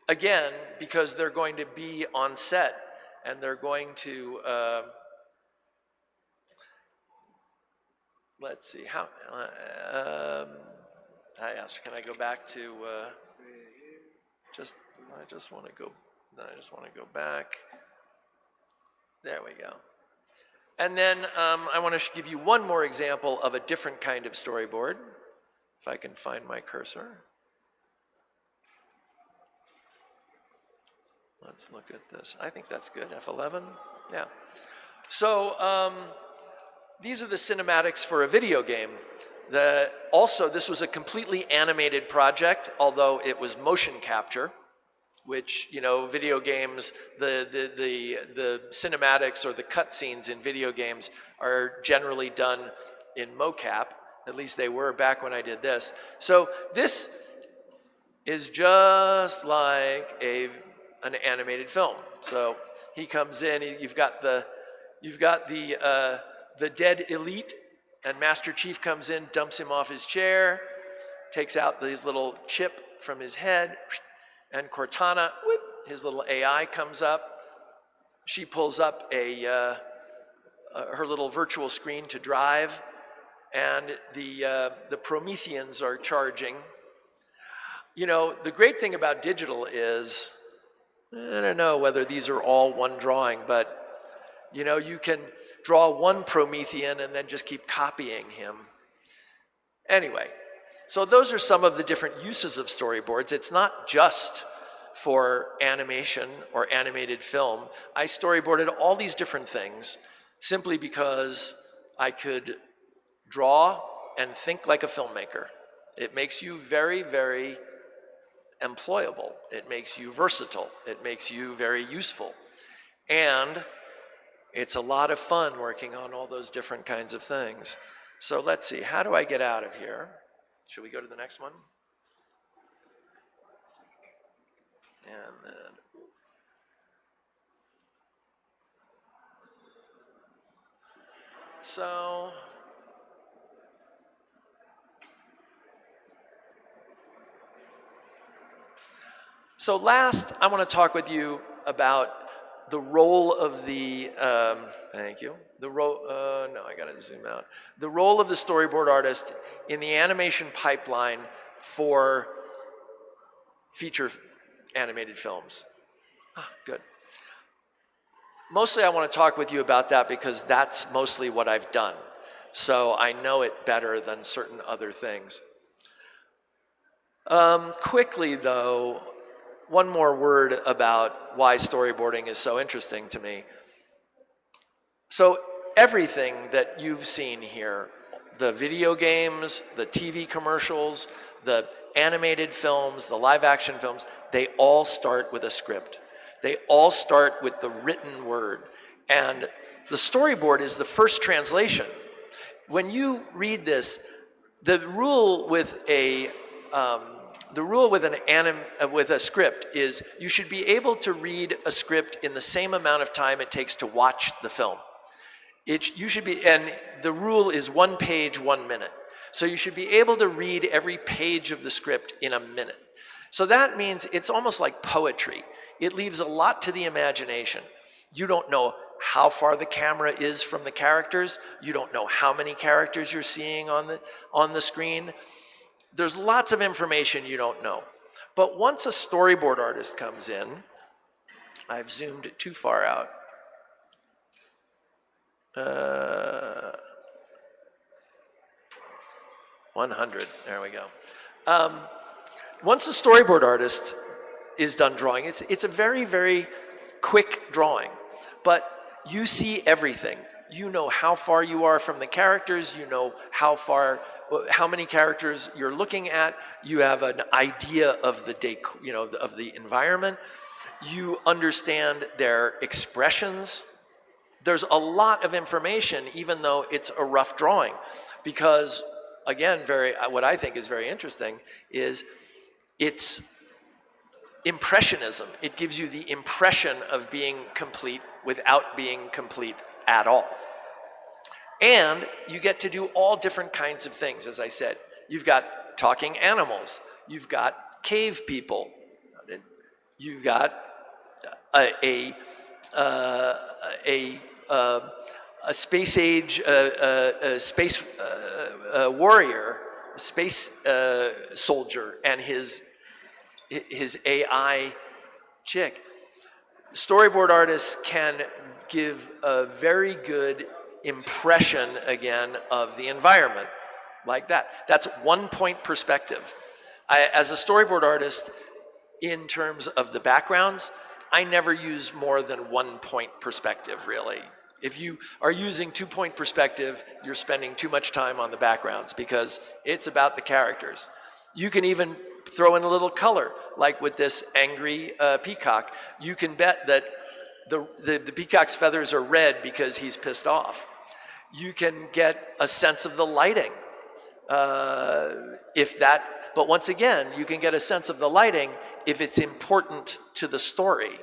Again, because they're going to be on set and they're going to, let's see, how, I asked, can I go back to, I just want to go back. There we go. And then I want to give you one more example of a different kind of storyboard. If I can find my cursor. Let's look at this. I think that's good, F11. Yeah. So these are the cinematics for a video game. Also, this was a completely animated project, although it was motion capture, which, video games, the cinematics or the cutscenes in video games are generally done in mocap. At least they were back when I did this. So this is just like an animated film. So he comes in, you've got the dead elite, and Master Chief comes in, dumps him off his chair, takes out this little chip from his head, and Cortana, whoop, his little AI comes up. She pulls up her little virtual screen to drive, and the Prometheans are charging. The great thing about digital is, I don't know whether these are all one drawing, but you can draw one Promethean and then just keep copying him. Anyway, so those are some of the different uses of storyboards. It's not just for animation or animated film. I storyboarded all these different things simply because I could draw and think like a filmmaker. It makes you very, very employable. It makes you versatile. It makes you very useful. And it's a lot of fun working on all those different kinds of things. So let's see, how do I get out of here? Should we go to the next one? And then, so last, I want to talk with you about the role of the, thank you, the role, no, I gotta zoom out. The role of the storyboard artist in the animation pipeline for feature animated films. Good. Mostly I want to talk with you about that because that's mostly what I've done. So I know it better than certain other things. Quickly though, one more word about why storyboarding is so interesting to me. So everything that you've seen here, the video games, the TV commercials, the animated films, the live action films, they all start with a script. They all start with the written word. And the storyboard is the first translation. When you read this, the rule with a script is you should be able to read a script in the same amount of time it takes to watch the film. And the rule is 1 page, 1 minute. So you should be able to read every page of the script in a minute. So that means it's almost like poetry. It leaves a lot to the imagination. You don't know how far the camera is from the characters. You don't know how many characters you're seeing on the screen. There's lots of information you don't know. But once a storyboard artist comes in, I've zoomed it too far out. 100, there we go. Once a storyboard artist is done drawing, it's a very, very quick drawing, but you see everything. You know how far you are from the characters, you know how many characters you're looking at, you have an idea of the of the environment, you understand their expressions. There's a lot of information, even though it's a rough drawing, because again, what I think is very interesting is it's impressionism. It gives you the impression of being complete without being complete at all. And you get to do all different kinds of things, as I said. You've got talking animals. You've got cave people. You've got a space age, a space warrior, a space soldier, and his AI chick. Storyboard artists can give a very good impression, again, of the environment, like that. That's one-point perspective. As a storyboard artist, in terms of the backgrounds, I never use more than 1 point perspective, really. If you are using 2 point perspective, you're spending too much time on the backgrounds because it's about the characters. You can even throw in a little color, like with this angry peacock. You can bet that the peacock's feathers are red because he's pissed off. You can get a sense of the lighting. But once again, you can get a sense of the lighting if it's important to the story.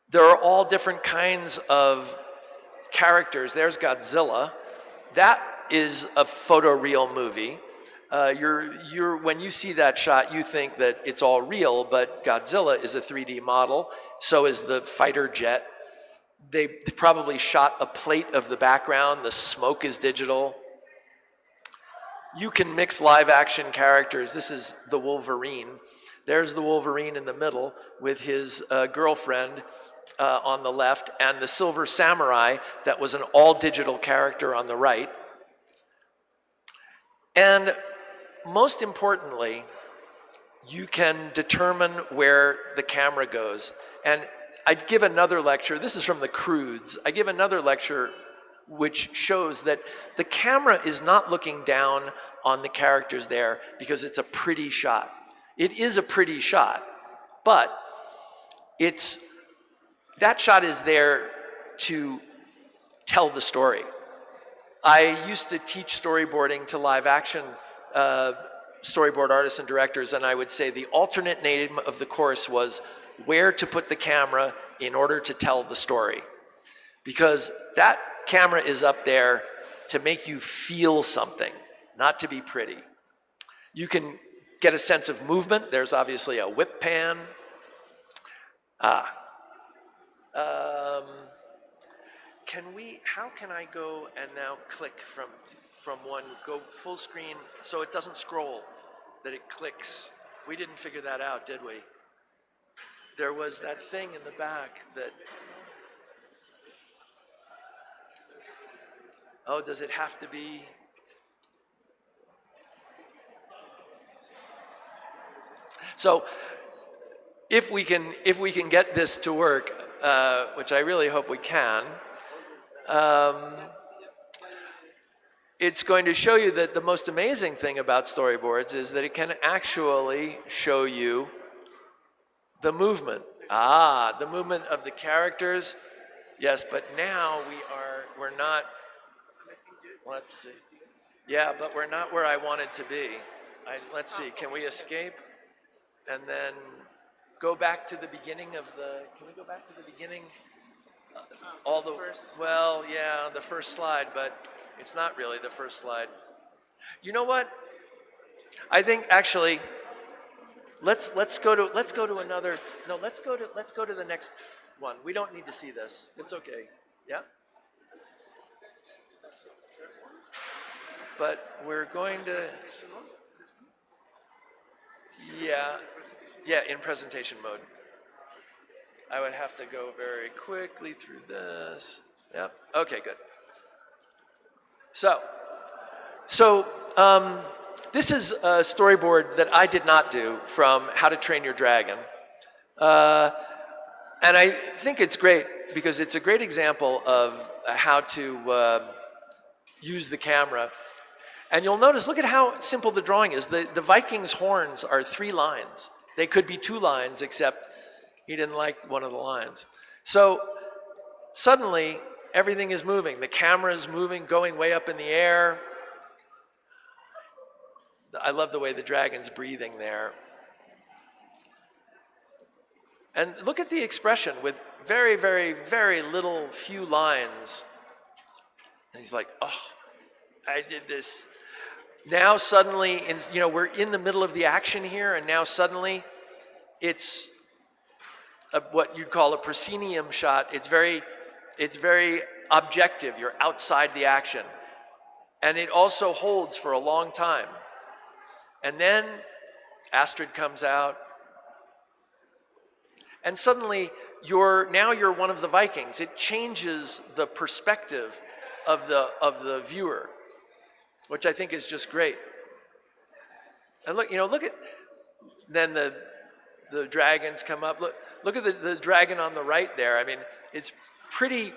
There are all different kinds of characters. There's Godzilla. That is a photoreal movie. When you see that shot, you think that it's all real, but Godzilla is a 3D model. So is the fighter jet. They probably shot a plate of the background. The smoke is digital. You can mix live action characters. This is the Wolverine. There's the Wolverine in the middle with his girlfriend on the left, and the Silver Samurai that was an all digital character on the right. And most importantly, you can determine where the camera goes. And I'd give another lecture, this is from the Crudes, I give another lecture which shows that the camera is not looking down on the characters there because it's a pretty shot. It is a pretty shot, but that shot is there to tell the story. I used to teach storyboarding to live action storyboard artists and directors, and I would say the alternate name of the course was where to put the camera in order to tell the story. Because that camera is up there to make you feel something, not to be pretty. You can get a sense of movement. There's obviously a whip pan. How can I go and now click from one, go full screen so it doesn't scroll, that it clicks? We didn't figure that out, did we? There was that thing in the back that, oh, does it have to be? So if we can get this to work, which I really hope we can, it's going to show you that the most amazing thing about storyboards is that it can actually show you the movement. The movement of the characters. Yes, but now we're not, let's see. Yeah, but we're not where I wanted to be. Let's see, can we escape? And then go back to the beginning can we go back to the beginning? Well, yeah, the first slide, but it's not really the first slide. You know what? I think actually, let's go to the next one. We don't need to see this. It's okay. Yeah? But we're going to, yeah, in presentation mode. I would have to go very quickly through this. Yep. Okay, good. So this is a storyboard that I did not do from How to Train Your Dragon. And I think it's great because it's a great example of how to use the camera. And you'll notice, look at how simple the drawing is. The Viking's horns are 3 lines. They could be 2 lines, except he didn't like one of the lines. So suddenly, everything is moving. The camera is moving, going way up in the air. I love the way the dragon's breathing there. And look at the expression with very, very, very little few lines. And he's like, oh, I did this. Now suddenly, we're in the middle of the action here, and now suddenly it's what you'd call a proscenium shot. It's very objective. You're outside the action. And it also holds for a long time. And then Astrid comes out. And suddenly, you're one of the Vikings. It changes the perspective of the viewer, which I think is just great. And look at, then the dragons come up. Look at the dragon on the right there. I mean, it's pretty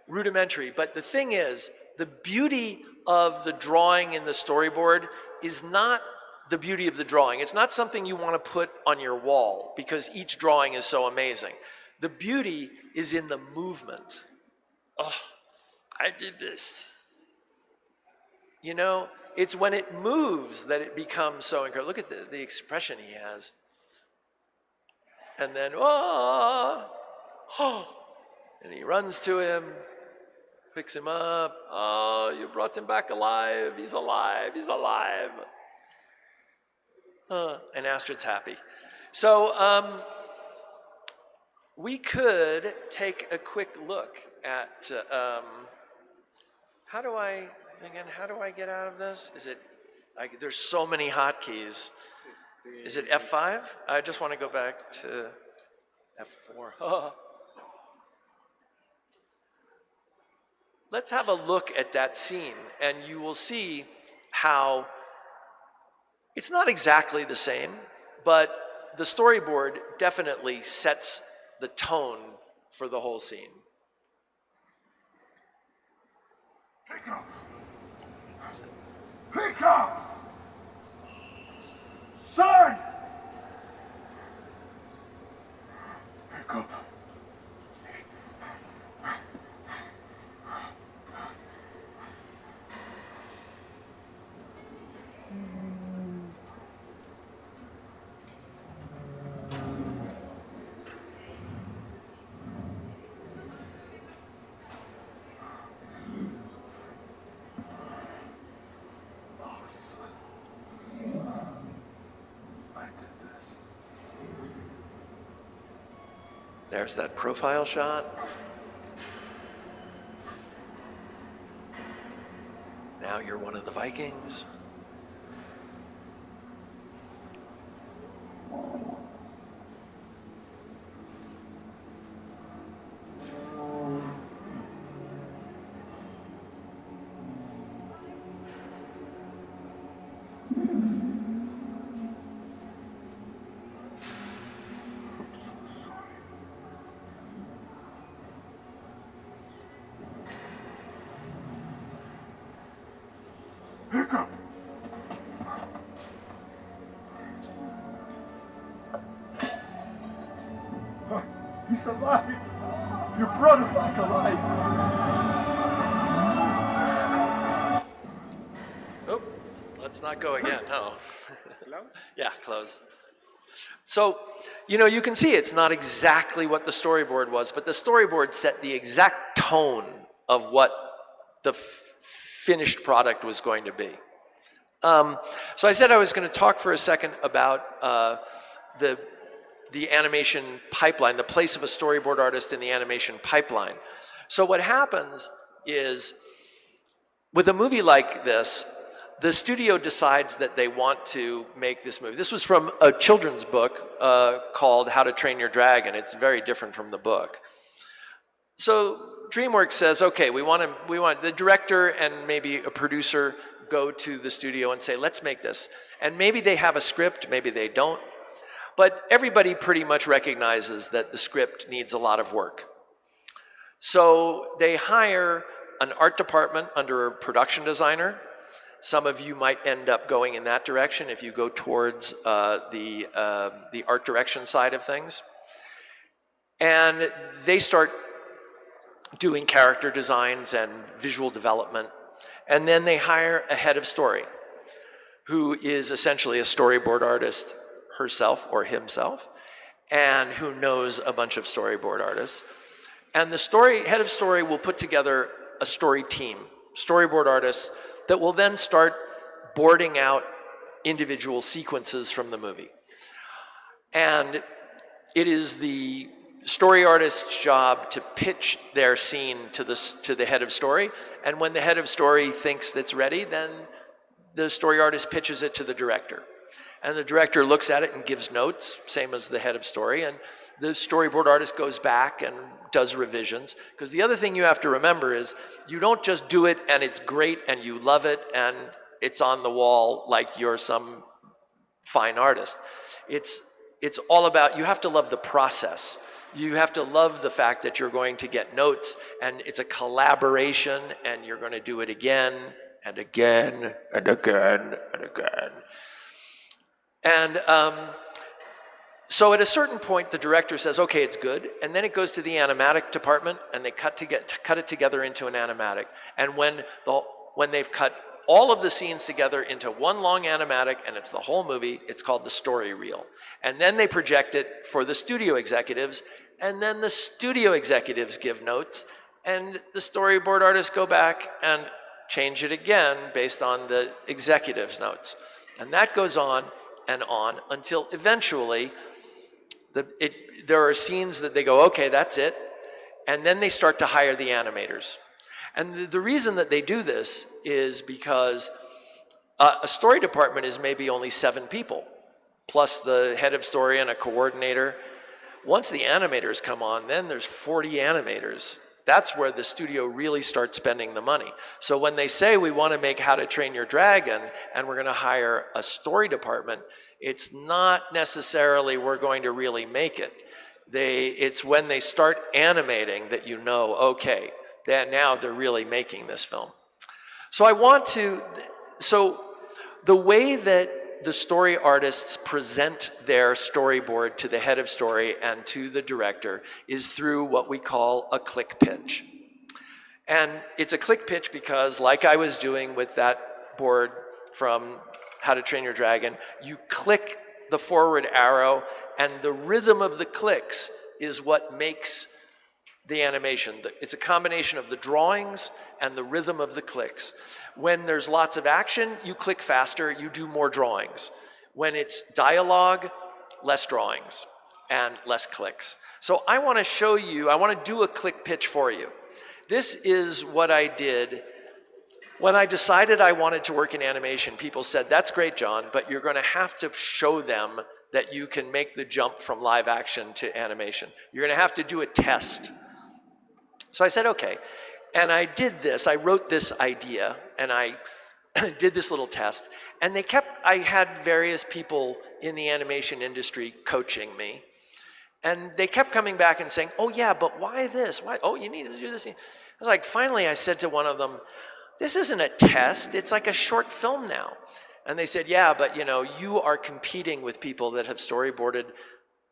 rudimentary, but the thing is, the beauty of the drawing in the storyboard is not the beauty of the drawing. It's not something you want to put on your wall because each drawing is so amazing. The beauty is in the movement. Oh, I did this. It's when it moves that it becomes so incredible. Look at the expression he has. And then, and he runs to him, picks him up. Oh, you brought him back alive. He's alive. He's alive. And Astrid's happy. So we could take a quick look at how do I get out of this? There's so many hotkeys. Is it F5? I just want to go back to F4. Let's have a look at that scene, and you will see how it's not exactly the same, but the storyboard definitely sets the tone for the whole scene. Pick up! Pick up! Son! Pick up! There's that profile shot. Now you're one of the Vikings. He's alive! You brought him back alive! Oh, let's not go again, no. Close? Yeah, close. So, you can see it's not exactly what the storyboard was, but the storyboard set the exact tone of what the finished product was going to be. So I said I was going to talk for a second about the animation pipeline, the place of a storyboard artist in the animation pipeline. So what happens is, with a movie like this, the studio decides that they want to make this movie. This was from a children's book called How to Train Your Dragon. It's very different from the book. So DreamWorks says, okay, we want the director and maybe a producer go to the studio and say, let's make this. And maybe they have a script, maybe they don't. But everybody pretty much recognizes that the script needs a lot of work. So they hire an art department under a production designer. Some of you might end up going in that direction if you go towards the art direction side of things. And they start doing character designs and visual development. And then they hire a head of story, who is essentially a storyboard artist herself or himself, and who knows a bunch of storyboard artists. And the head of story will put together a story team, storyboard artists, that will then start boarding out individual sequences from the movie. And it is the story artist's job to pitch their scene to the head of story. And when the head of story thinks it's ready, then the story artist pitches it to the director. And the director looks at it and gives notes, same as the head of story. And the storyboard artist goes back and does revisions. Because the other thing you have to remember is you don't just do it and it's great and you love it and it's on the wall like you're some fine artist. It's all about, you have to love the process. You have to love the fact that you're going to get notes and it's a collaboration and you're going to do it again and again and again and again. And so at a certain point, the director says, okay, it's good. And then it goes to the animatic department and they cut it together into an animatic. And when they've cut all of the scenes together into one long animatic and it's the whole movie, it's called the story reel. And then they project it for the studio executives, and then the studio executives give notes, and the storyboard artists go back and change it again based on the executives' notes. And that goes on and on until eventually there are scenes that they go, okay, that's it. And then they start to hire the animators. And the reason that they do this is because a story department is maybe only 7 people, plus the head of story and a coordinator. Once the animators come on, then there's 40 animators. That's where the studio really starts spending the money. So when they say we want to make How to Train Your Dragon and we're going to hire a story department, it's not necessarily we're going to really make it. It's when they start animating that you know, okay, that now they're really making this film. So the way that the story artists present their storyboard to the head of story and to the director is through what we call a click pitch. And it's a click pitch because, like I was doing with that board from How to Train Your Dragon, you click the forward arrow and the rhythm of the clicks is what makes the animation. It's a combination of the drawings and the rhythm of the clicks. When there's lots of action, you click faster, you do more drawings. When it's dialogue, less drawings and less clicks. So I want to show you, I want to do a click pitch for you. This is what I did when I decided I wanted to work in animation. People said, that's great, John, but you're going to have to show them that you can make the jump from live action to animation. You're going to have to do a test. So I said, okay. And I did this, I wrote this idea, and I did this little test. And I had various people in the animation industry coaching me. And they kept coming back and saying, oh yeah, but why this? Why? Oh, you need to do this. I was like, finally I said to one of them, this isn't a test, it's like a short film now. And they said, yeah, but you are competing with people that have storyboarded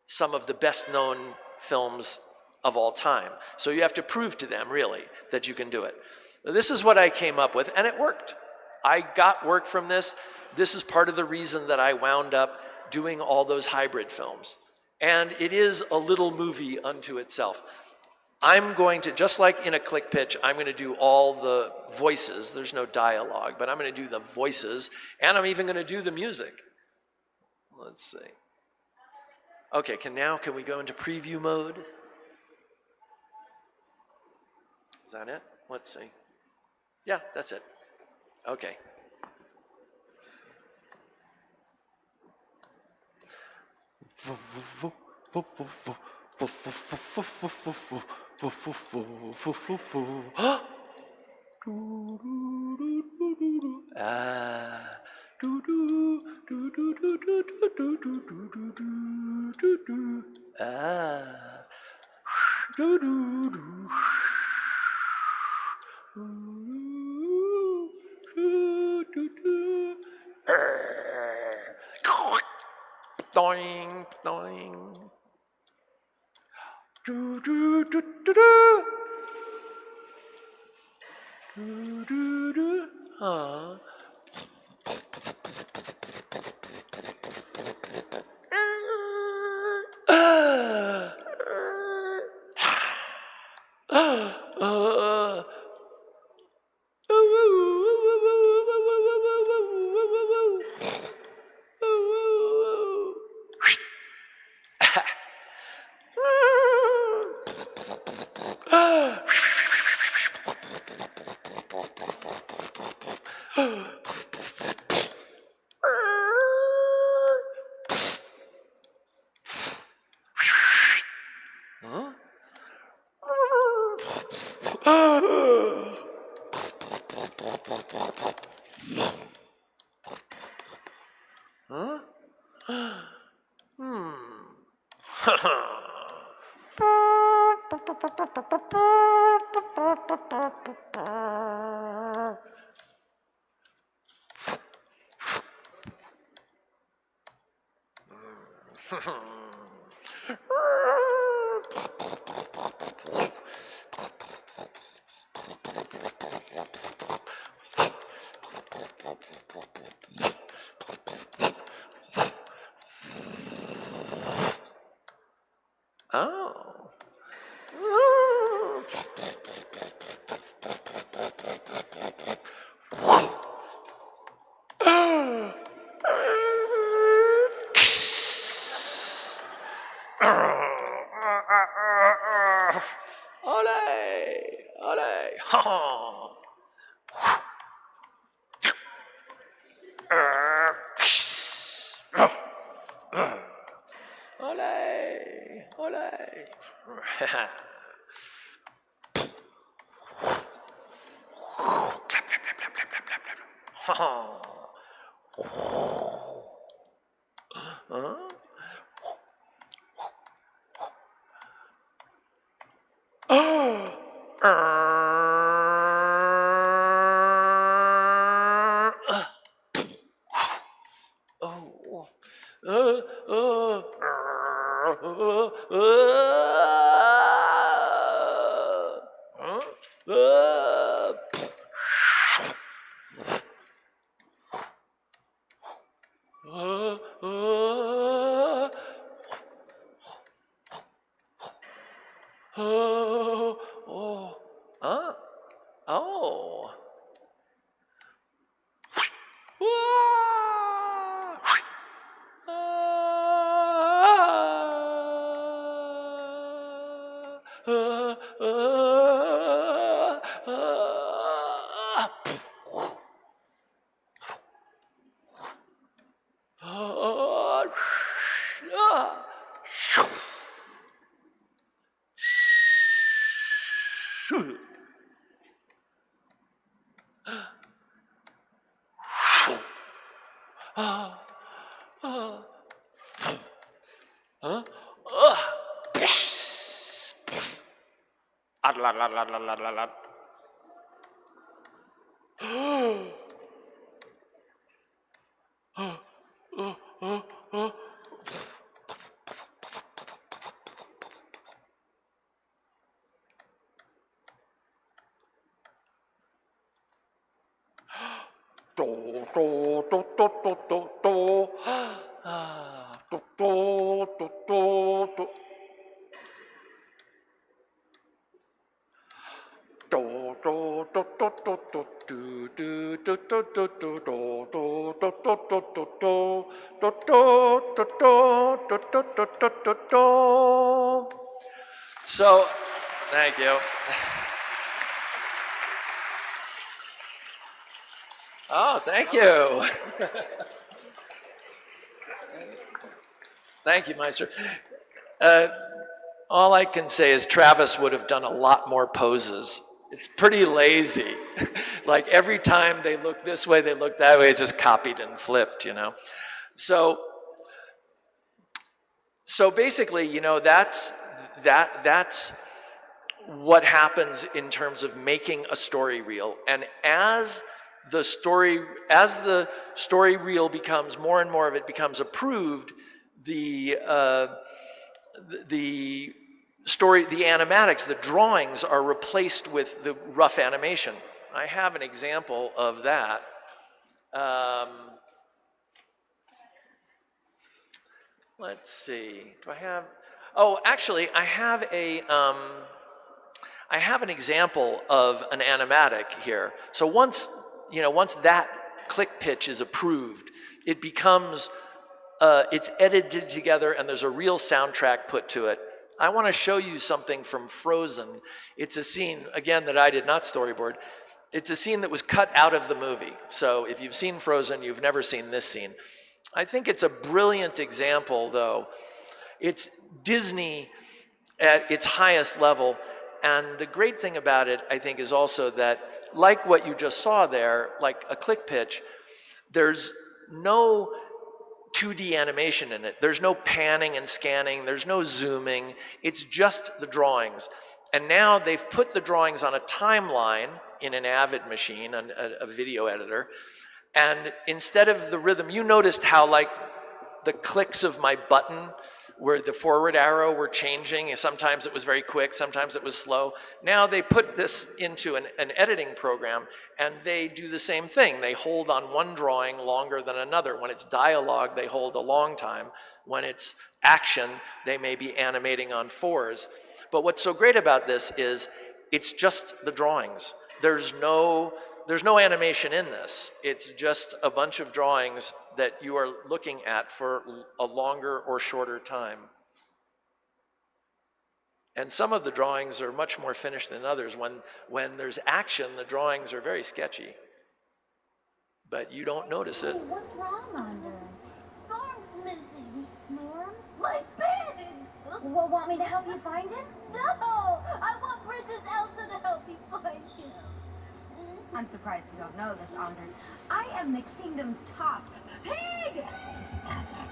some of the best known films of all time. So you have to prove to them, really, that you can do it. This is what I came up with, and it worked. I got work from this. This is part of the reason that I wound up doing all those hybrid films. And it is a little movie unto itself. I'm going to, just like in a click pitch, I'm going to do all the voices. There's no dialogue, but I'm going to do the voices, and I'm even going to do the music. Let's see. Okay, can we go into preview mode? Is that it? Let's see. Yeah, that's it. Okay. Foo, foo, foo, foo, foo, foo. Ah. Do, do, do, do, do, do, do, do, do, do, do, do, do. Ah. Do, do, do. Doing, doing. Do, do, do, do, do. Do, do, do. Ah. Oh. Ole! Ole! Ole! Ole! Clap, clap, clap, clap, clap, clap, clap, clap. Do, do, do, do, do, do, do. Ah, do, do, do, do, do. Do, do, do, do, do, do, do, do, do, do, do, do, do, do, do, do, do, do, do. Do, do, do, do, do, do, do, do, do, do. So, thank you. Oh, thank you. Thank you, Meister. all I can say is Travis would have done a lot more poses. It's pretty lazy. Like every time they look this way, they look that way, it's just copied and flipped, you know. So basically, you know, that's what happens in terms of making a story reel. And as the story reel becomes more and more of it becomes approved, the animatics, the drawings are replaced with the rough animation. I have an example of that. Let's see, do I have, oh, actually, I have an example of an animatic here. So once that click pitch is approved, it becomes, it's edited together and there's a real soundtrack put to it. I want to show you something from Frozen. It's a scene, again, that I did not storyboard. It's a scene that was cut out of the movie. So if you've seen Frozen, you've never seen this scene. I think it's a brilliant example, though. It's Disney at its highest level. And the great thing about it, I think, is also that, like what you just saw there, like a click pitch, there's no 2D animation in it. There's no panning and scanning. There's no zooming. It's just the drawings. And now they've put the drawings on a timeline in an Avid machine, a video editor. And instead of the rhythm, you noticed how like the clicks of my button where the forward arrow were changing. Sometimes it was very quick, sometimes it was slow. Now they put this into an editing program and they do the same thing. They hold on one drawing longer than another. When it's dialogue, they hold a long time. When it's action, they may be animating on 4s. But what's so great about this is it's just the drawings. There's no animation in this. It's just a bunch of drawings that you are looking at for a longer or shorter time. And some of the drawings are much more finished than others. When there's action, the drawings are very sketchy. But you don't notice it. Hey, what's wrong, Anders? Norm's missing. Norm? My bed! Well, want me to help you find him? No! I want Princess Elsa to help me find him. I'm surprised you don't know this, Anders. I am the kingdom's top pig!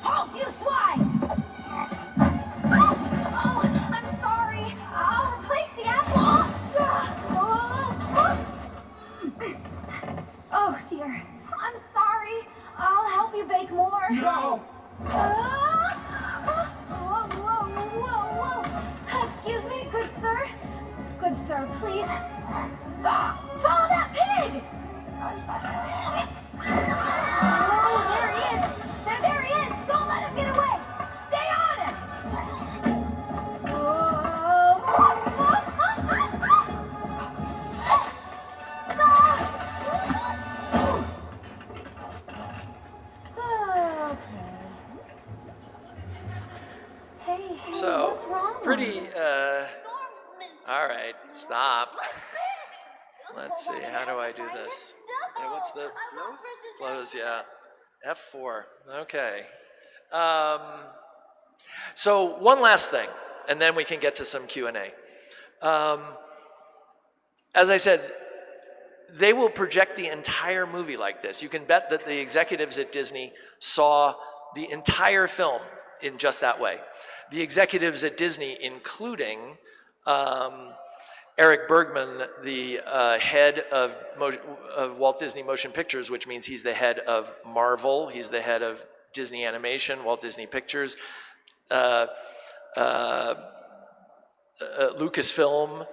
Halt, you swine! Oh, I'm sorry. I'll replace the apple. Oh, dear. I'm sorry. I'll help you bake more. No! Whoa. Excuse me, good sir. Good sir, please. Follow that pig! Oh, there he is! There he is! Don't let him get away! Stay on him! Okay. Hey, So, what's wrong? pretty, all right, stop. Let's see, how do I do this? Yeah, what's the close? Yeah, F4. Okay. So one last thing, and then we can get to some Q&A. As I said, they will project the entire movie like this. You can bet that the executives at Disney saw the entire film in just that way. The executives at Disney, including Eric Bergman, the head of Walt Disney Motion Pictures, which means he's the head of Marvel, he's the head of Disney Animation, Walt Disney Pictures, Lucasfilm.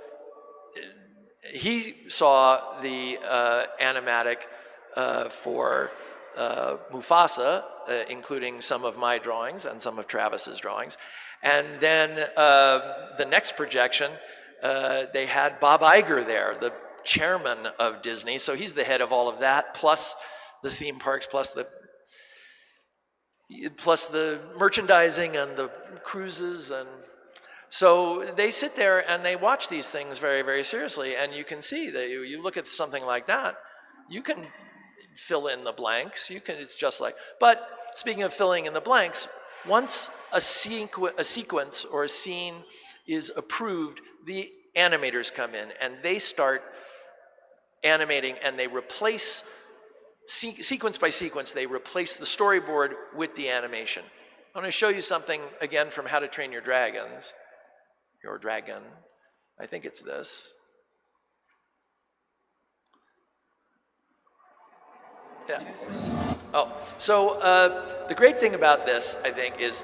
He saw the animatic for Mufasa, including some of my drawings and some of Travis's drawings. And then the next projection, they had Bob Iger there, the chairman of Disney. So he's the head of all of that, plus the theme parks, plus the merchandising and the cruises. And so they sit there and they watch these things very, very seriously. And you can see that you look at something like that, you can fill in the blanks. It's just like, but speaking of filling in the blanks, once a sequence or a scene is approved, the animators come in and they start animating, and they replace, sequence by sequence, they replace the storyboard with the animation. I'm going to show you something again from How to Train Your Dragons. Your dragon. I think it's this. Yeah. Oh, so the great thing about this, I think, is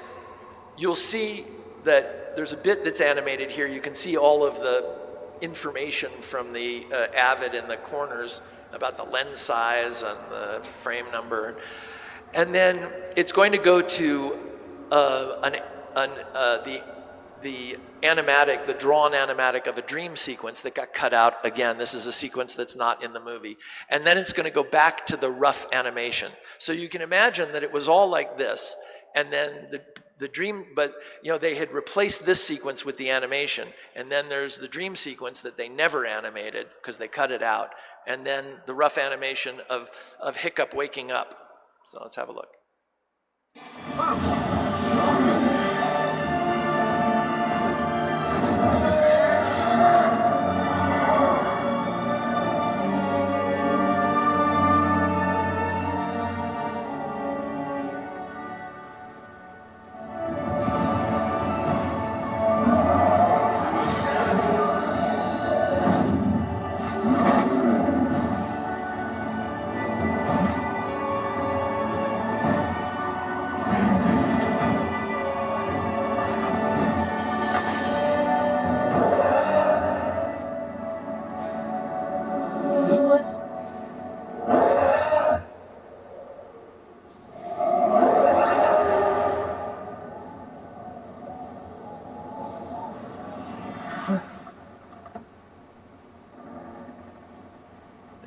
you'll see that there's a bit that's animated here. You can see all of the information from the Avid in the corners about the lens size and the frame number. And then it's going to go to the animatic, the drawn animatic of a dream sequence that got cut out. Again, this is a sequence that's not in the movie. And then it's going to go back to the rough animation. So you can imagine that it was all like this, and then the dream, but they had replaced this sequence with the animation, and then there's the dream sequence that they never animated because they cut it out, and then the rough animation of Hiccup waking up. So let's have a look.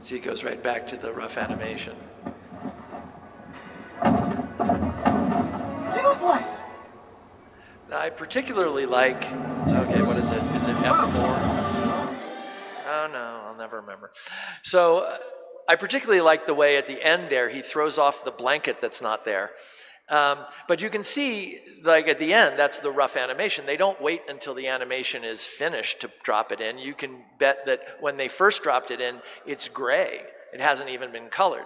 See, it goes right back to the rough animation. Now, I particularly like, okay, what is it? Is it F4? Oh no, I'll never remember. So I particularly like the way at the end there, he throws off the blanket that's not there. But you can see, like at the end, that's the rough animation. They don't wait until the animation is finished to drop it in. You can bet that when they first dropped it in, it's gray. It hasn't even been colored.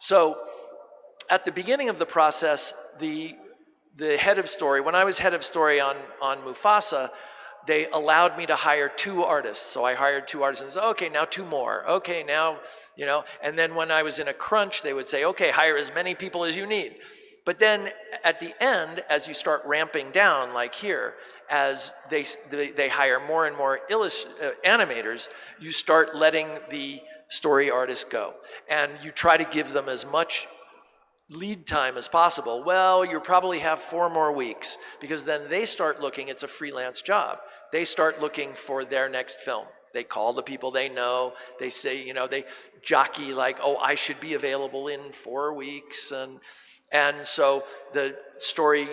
So at the beginning of the process, the head of story, when I was head of story on Mufasa, they allowed me to hire 2 artists. So I hired 2 artists and said, okay, now 2 more. Okay, now, and then when I was in a crunch, they would say, okay, hire as many people as you need. But then at the end, as you start ramping down, like here, as they hire more and more animators, you start letting the story artists go. And you try to give them as much lead time as possible. Well, you probably have 4 more weeks, because then they start looking, it's a freelance job. They start looking for their next film. They call the people they know. They say, they jockey like, oh, I should be available in 4 weeks. And so the story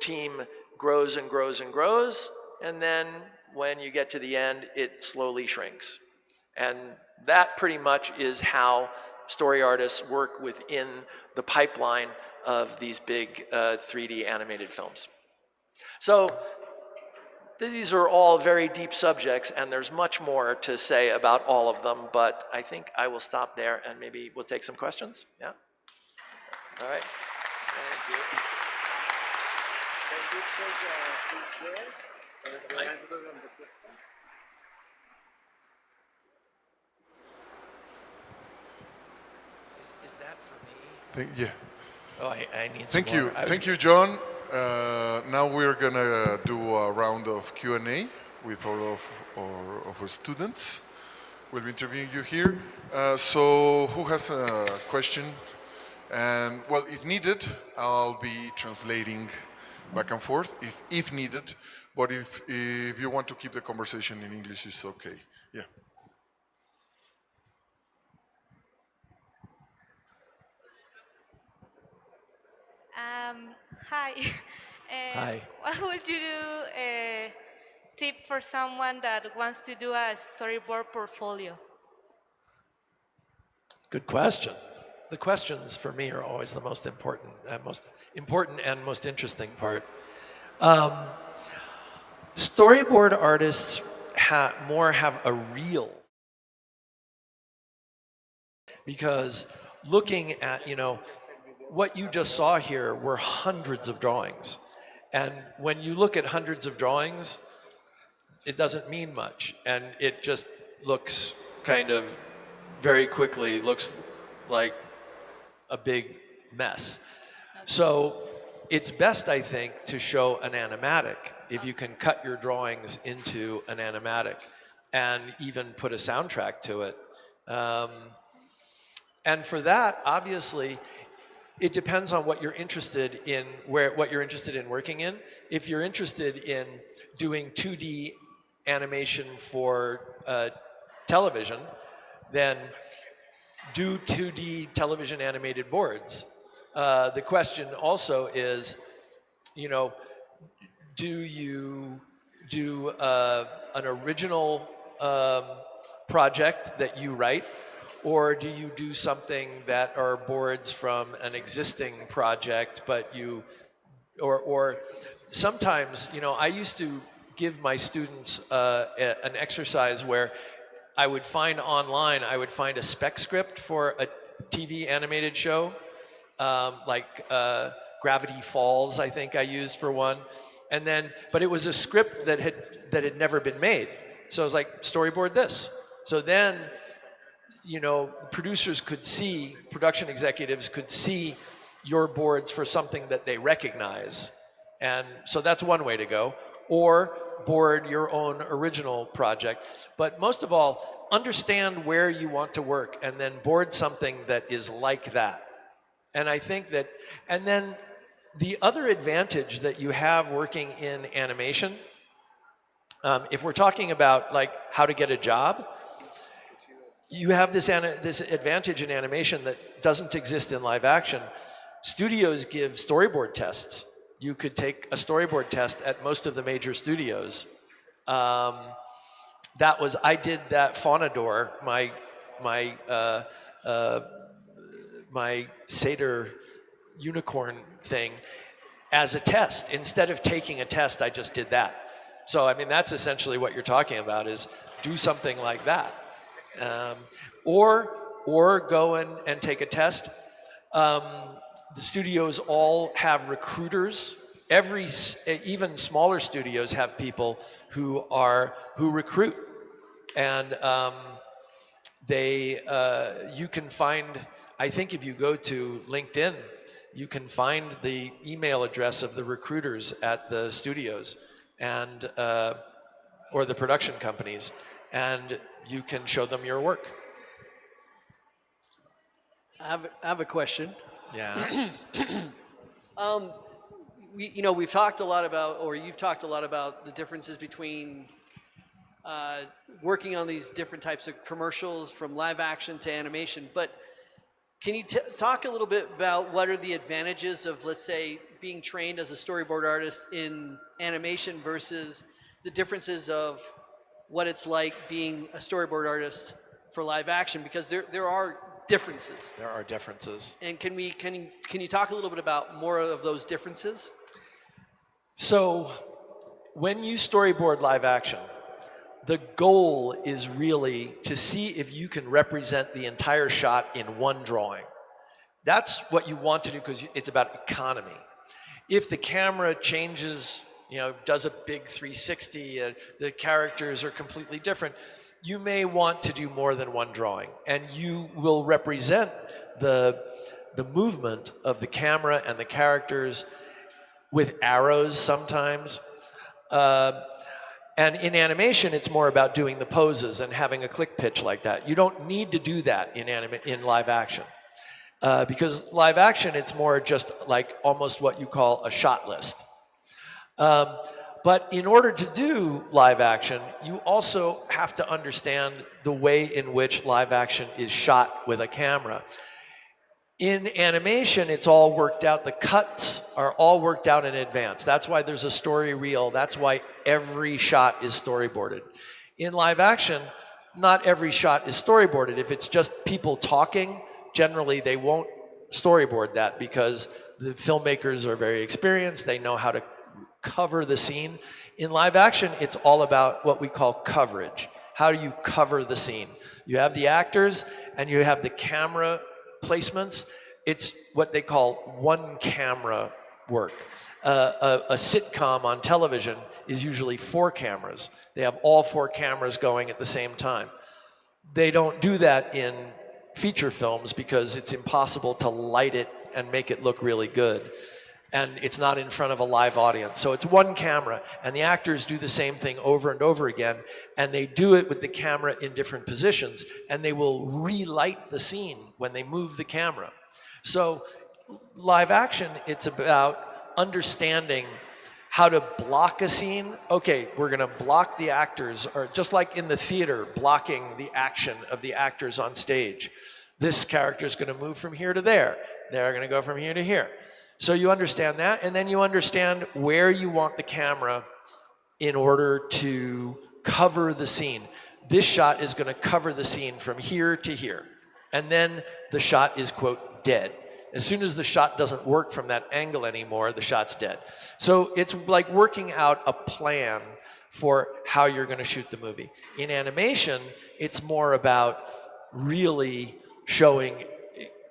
team grows and grows and grows, and then when you get to the end, it slowly shrinks. And that pretty much is how story artists work within the pipeline of these big 3D animated films. So these are all very deep subjects, and there's much more to say about all of them, but I think I will stop there, and maybe we'll take some questions. Yeah? All right. Thank you. Can you take a seat there? Is that for me? Yeah. Oh, I need Thank some you. more. Thank you, John. Now we're going to do a round of Q&A with all of our students. We'll be interviewing you here. So who has a question? And, well, if needed, I'll be translating back and forth, if needed. But if you want to keep the conversation in English, it's okay. Yeah. Hi. Hi. What would you do tip for someone that wants to do a storyboard portfolio? Good question. The questions for me are always the most important and most interesting part. Storyboard artists more have a reel, because looking at, what you just saw here were hundreds of drawings. And when you look at hundreds of drawings, it doesn't mean much. And it just looks kind of very quickly, looks like a big mess. So it's best, I think, to show an animatic, if you can cut your drawings into an animatic and even put a soundtrack to it. And for that, obviously, it depends on what you're interested in, what you're interested in working in. If you're interested in doing 2D animation for television, then do 2D television animated boards. The question also is, do you do an original project that you write, or do you do something that are boards from an existing project, but or sometimes, I used to give my students an exercise where I would find online a spec script for a TV animated show, like Gravity Falls, I think I used for one. And then, but it was a script that had never been made. So I was like, storyboard this. So then, producers could see, production executives could see your boards for something that they recognize. And so that's one way to go. Or board your own original project. But most of all, understand where you want to work and then board something that is like that. And I think that, and then the other advantage that you have working in animation, if we're talking about like how to get a job, you have this advantage in animation that doesn't exist in live action. Studios give storyboard tests. You could take a storyboard test at most of the major studios. I did that Faunador, my satyr unicorn thing, as a test. Instead of taking a test, I just did that. So, I mean, that's essentially what you're talking about, is do something like that. Or go and take a test. The studios all have recruiters. Even smaller studios have people who recruit, and you can find. I think if you go to LinkedIn, you can find the email address of the recruiters at the studios and or the production companies, and you can show them your work. I have a question. Yeah. We've talked a lot about, or you've talked a lot about, the differences between working on these different types of commercials, from live action to animation. But can you talk a little bit about what are the advantages of, let's say, being trained as a storyboard artist in animation versus the differences of what it's like being a storyboard artist for live action? Because there are differences. There are differences. And can you talk a little bit about more of those differences? So, when you storyboard live action, the goal is really to see if you can represent the entire shot in one drawing. That's what you want to do, because it's about economy. If the camera changes, does a big 360, the characters are completely different, you may want to do more than one drawing, and you will represent the movement of the camera and the characters with arrows sometimes. And in animation, it's more about doing the poses and having a click pitch like that. You don't need to do that in live action. Because live action, it's more just like almost what you call a shot list. But in order to do live action, you also have to understand the way in which live action is shot with a camera. In animation, it's all worked out. The cuts are all worked out in advance. That's why there's a story reel. That's why every shot is storyboarded. In live action, not every shot is storyboarded. If it's just people talking, generally they won't storyboard that, because the filmmakers are very experienced. They know how to cover the scene. In live action, it's all about what we call coverage. How do you cover the scene? You have the actors and you have the camera placements. It's what they call one camera work. A sitcom on television is usually 4 cameras. They have all 4 cameras going at the same time. They don't do that in feature films because it's impossible to light it and make it look really good. And it's not in front of a live audience. So it's one camera, and the actors do the same thing over and over again, and they do it with the camera in different positions, and they will relight the scene when they move the camera. So live action, it's about understanding how to block a scene. Okay, we're gonna block the actors, or just like in the theater, blocking the action of the actors on stage. This character is gonna move from here to there. They're gonna go from here to here. So you understand that, and then you understand where you want the camera in order to cover the scene. This shot is gonna cover the scene from here to here. And then the shot is, quote, dead. As soon as the shot doesn't work from that angle anymore, the shot's dead. So it's like working out a plan for how you're gonna shoot the movie. In animation, it's more about really showing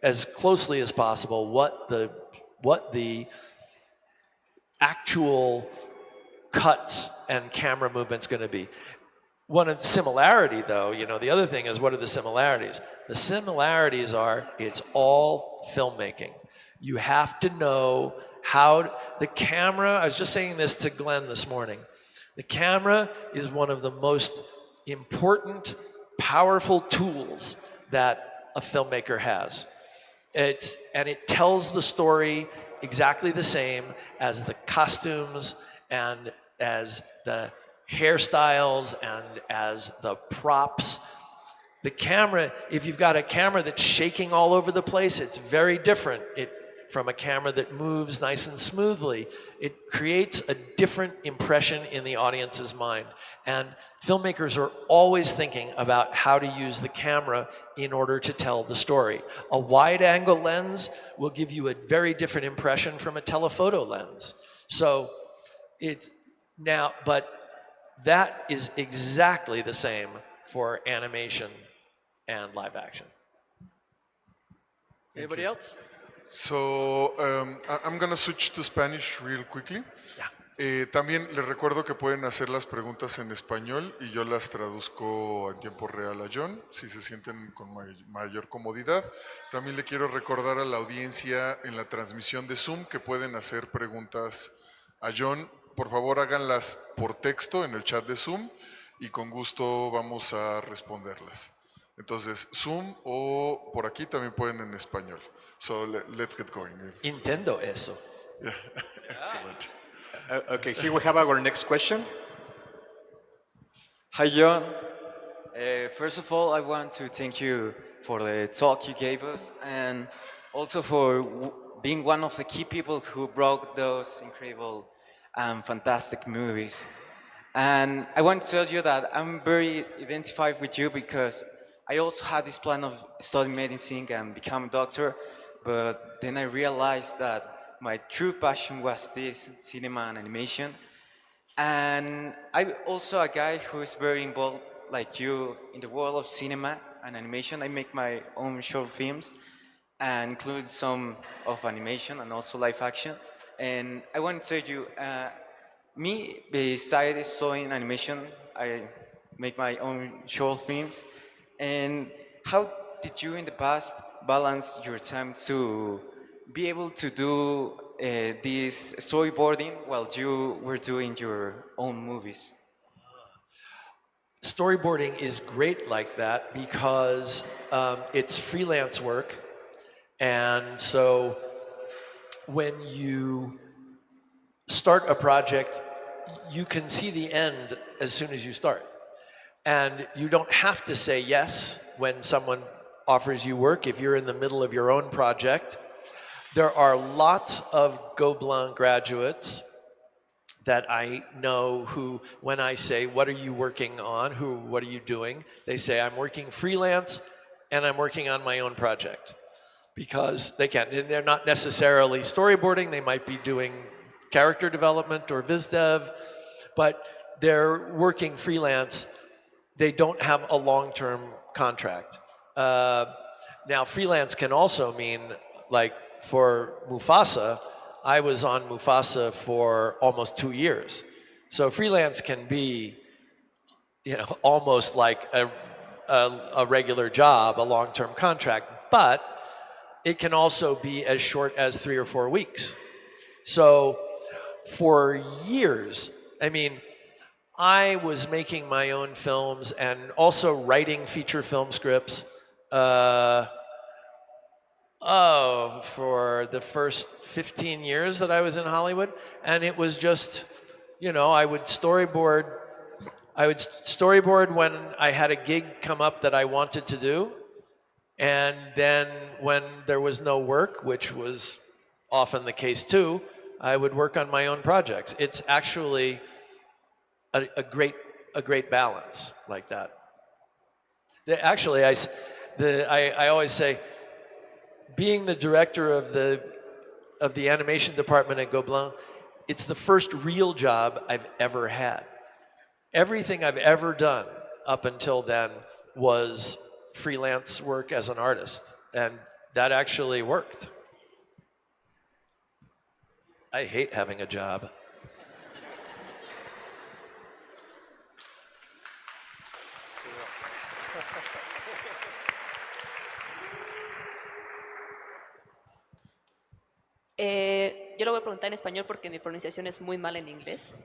as closely as possible what the actual cuts and camera movement's gonna be. One of the similarity though, the other thing is, what are the similarities? The similarities are, it's all filmmaking. You have to know how the camera, I was just saying this to Glenn this morning, the camera is one of the most important, powerful tools that a filmmaker has. And it tells the story exactly the same as the costumes and as the hairstyles and as the props. The camera, if you've got a camera that's shaking all over the place, it's very different from a camera that moves nice and smoothly. It creates a different impression in the audience's mind. And filmmakers are always thinking about how to use the camera in order to tell the story. A wide-angle lens will give you a very different impression from a telephoto lens. So but that is exactly the same for animation and live action. Anybody else? So I'm going to switch to Spanish real quickly. También les recuerdo que pueden hacer las preguntas en español y yo las traduzco en tiempo real a John, si se sienten con mayor comodidad. También le quiero recordar a la audiencia en la transmisión de Zoom que pueden hacer preguntas a John. Por favor, háganlas por texto en el chat de Zoom y con gusto vamos a responderlas. Entonces, Zoom o por aquí también pueden en español. So let's get going. Entiendo eso. Yeah. Excellent. Okay, here we have our next question. Hi, John. First of all, I want to thank you for the talk you gave us and also for being one of the key people who brought those incredible and fantastic movies. And I want to tell you that I'm very identified with you because I also had this plan of studying medicine and become a doctor, but then I realized that my true passion was this cinema and animation. And I'm also a guy who is very involved, like you, in the world of cinema and animation. I make my own short films and include some of animation and also live action. And I want to tell you, me, besides studying animation, I make my own short films. And how did you in the past balance your time to be able to do this storyboarding while you were doing your own movies? Storyboarding is great like that because it's freelance work. And so when you start a project, you can see the end as soon as you start. And you don't have to say yes when someone offers you work if you're in the middle of your own project. There are lots of Gobelin graduates that I know who, when I say, what are you working on? What are you doing? They say, I'm working freelance and I'm working on my own project. Because they can. And they're not necessarily storyboarding. They might be doing character development or viz dev, but they're working freelance. They don't have a long-term contract. Now, freelance can also mean, like for Mufasa, I was on Mufasa for almost 2 years. So freelance can be, almost like a regular job, a long-term contract, but it can also be as short as 3 or 4 weeks. So for years, I was making my own films and also writing feature film scripts. For the first 15 years that I was in Hollywood, and it was just, I would storyboard when I had a gig come up that I wanted to do, and then when there was no work, which was often the case too, I would work on my own projects. It's actually a great balance like that. Actually, I always say, being the director of the animation department at Gobelin, it's the first real job I've ever had. Everything I've ever done up until then was freelance work as an artist, and that actually worked. I hate having a job. Yo lo voy a preguntar en español porque mi pronunciación es muy mal en inglés.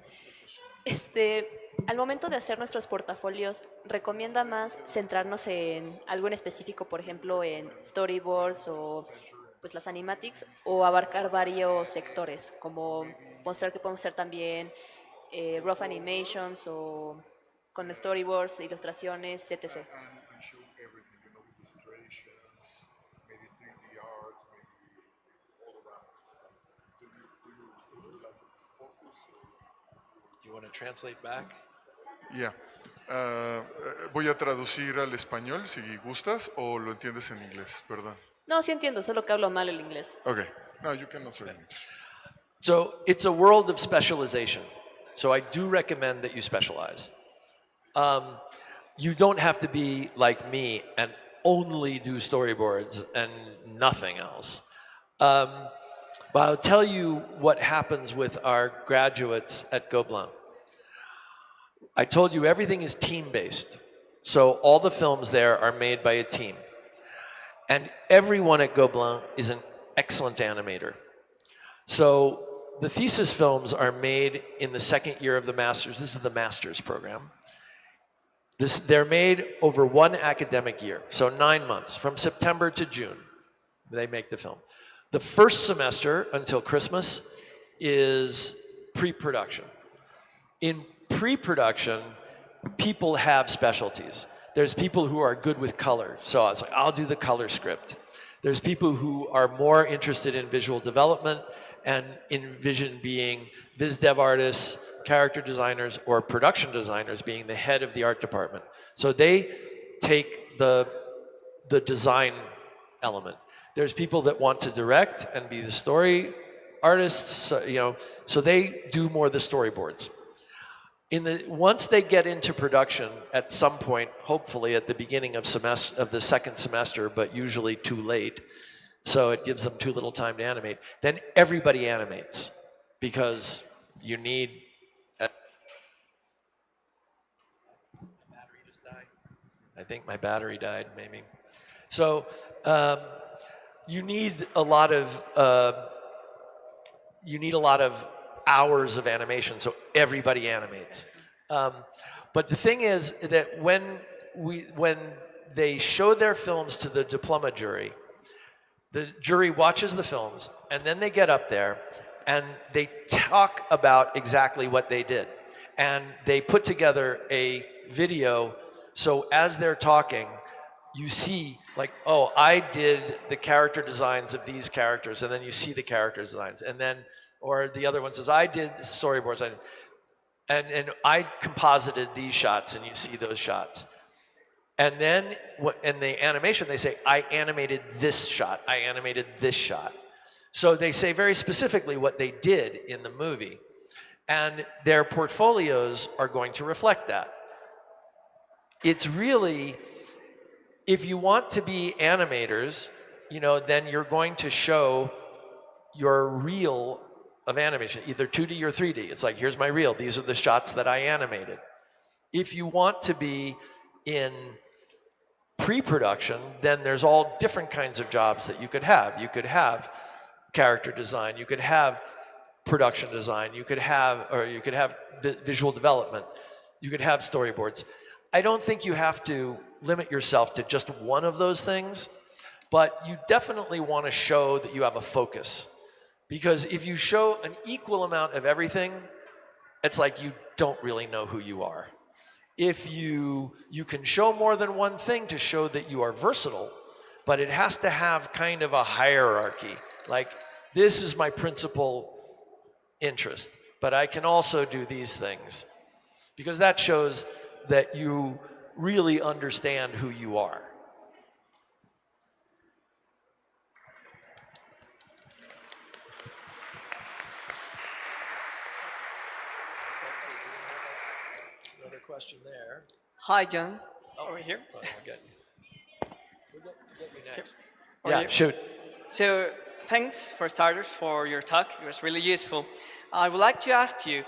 Al momento de hacer nuestros portafolios, ¿recomienda más centrarnos en algo en específico, por ejemplo, en storyboards o pues las animatics, o abarcar varios sectores, como mostrar que podemos hacer también rough animations o con storyboards, ilustraciones, etc.? You want to translate back? Yeah. Voy a traducir al español si gustas o lo entiendes en inglés, perdón. No, sí entiendo, solo que hablo mal el inglés. Okay. No, you can answer in English. So it's a world of specialization. So I do recommend that you specialize. You don't have to be like me and only do storyboards and nothing else. But I'll tell you what happens with our graduates at Gobelin. I told you everything is team-based. So all the films there are made by a team. And everyone at Gobelin is an excellent animator. So the thesis films are made in the second year of the master's. This is the master's program. They're made over one academic year, so 9 months, from September to June, they make the film. The first semester until Christmas is pre-production. In pre-production, people have specialties. There's people who are good with color, so it's like, I'll do the color script. There's people who are more interested in visual development and envision being viz dev artists, character designers, or production designers being the head of the art department. So they take the design element. There's people that want to direct and be the story artists, so they do more the storyboards. Once they get into production at some point, hopefully at the beginning of the second semester, but usually too late, so it gives them too little time to animate, then everybody animates because you need. Battery just died. I think my battery died, maybe. So you need a lot of hours of animation, so everybody animates. But the thing is that when they show their films to the diploma jury, the jury watches the films, and then they get up there and they talk about exactly what they did. And they put together a video, so as they're talking, you see, like, oh, I did the character designs of these characters, and then you see the character designs. And then, or the other one says, I did the storyboards, and I composited these shots, and you see those shots. And then in the animation, they say, I animated this shot, I animated this shot. So they say very specifically what they did in the movie. And their portfolios are going to reflect that. It's really, if you want to be animators, then you're going to show your reel of animation, either 2D or 3D. It's like, here's my reel. These are the shots that I animated. If you want to be in pre-production, then there's all different kinds of jobs that you could have. You could have character design. You could have production design. You could have visual development. You could have storyboards. I don't think you have to limit yourself to just one of those things, but you definitely want to show that you have a focus. Because if you show an equal amount of everything, it's like you don't really know who you are. If you can show more than one thing to show that you are versatile, but it has to have kind of a hierarchy. Like, this is my principal interest, but I can also do these things. Because that shows that you really understand who you are. Let's see, do we have another question there? Hi, John. Over here. Sorry, we'll get you next. Over Yeah, here. shoot. So, thanks for starters for your talk. It was really useful. I would like to ask you,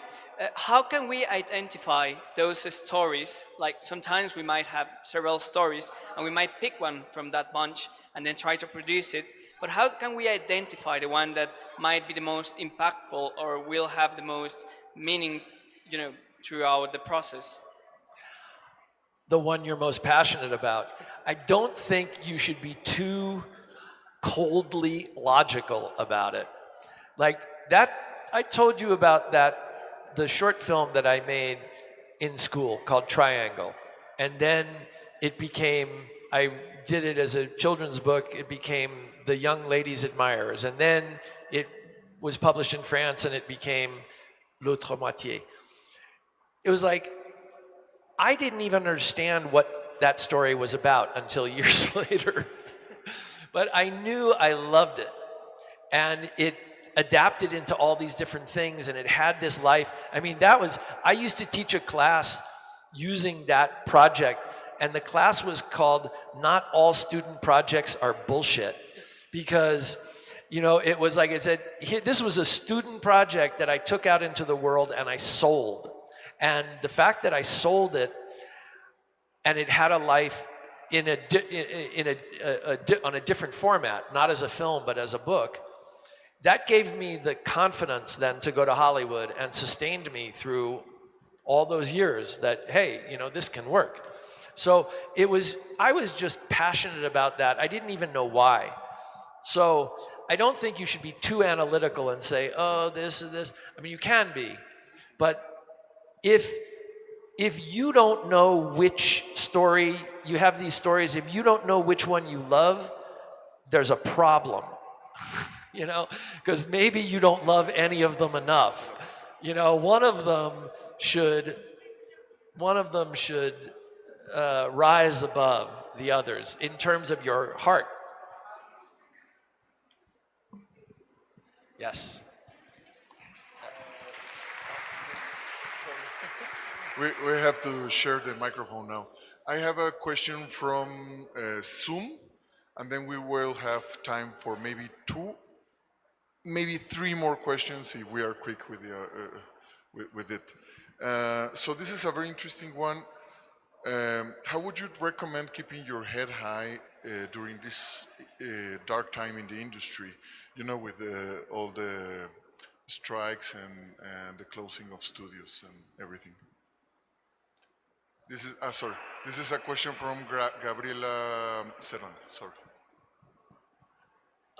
how can we identify those stories? Like, sometimes we might have several stories and we might pick one from that bunch and then try to produce it. But how can we identify the one that might be the most impactful or will have the most meaning, throughout the process? The one you're most passionate about. I don't think you should be too coldly logical about it. Like that, I told you about the short film that I made in school called Triangle. And then I did it as a children's book. It became The Young Ladies Admirers. And then it was published in France and it became L'autre moitié. It was like, I didn't even understand what that story was about until years later. But I knew I loved it. And it adapted into all these different things and it had this life. I mean, I used to teach a class using that project, and the class was called Not All Student Projects Are Bullshit. Because, it was like I said, this was a student project that I took out into the world and I sold. And the fact that I sold it and it had a life on a different format, not as a film, but as a book, that gave me the confidence then to go to Hollywood and sustained me through all those years that, hey, this can work. So I was just passionate about that. I didn't even know why. So I don't think you should be too analytical and say, oh, this is this. I mean, you can be, but if you don't know which story, you have these stories, if you don't know which one you love, there's a problem, because maybe you don't love any of them enough. One of them should rise above the others in terms of your heart. Yes. We have to share the microphone now. I have a question from Zoom, and then we will have time for maybe three more questions if we are quick with it. So this is a very interesting one. How would you recommend keeping your head high during this dark time in the industry? With all the strikes and the closing of studios and everything. This is a question from Gabriela Serrano. Sorry.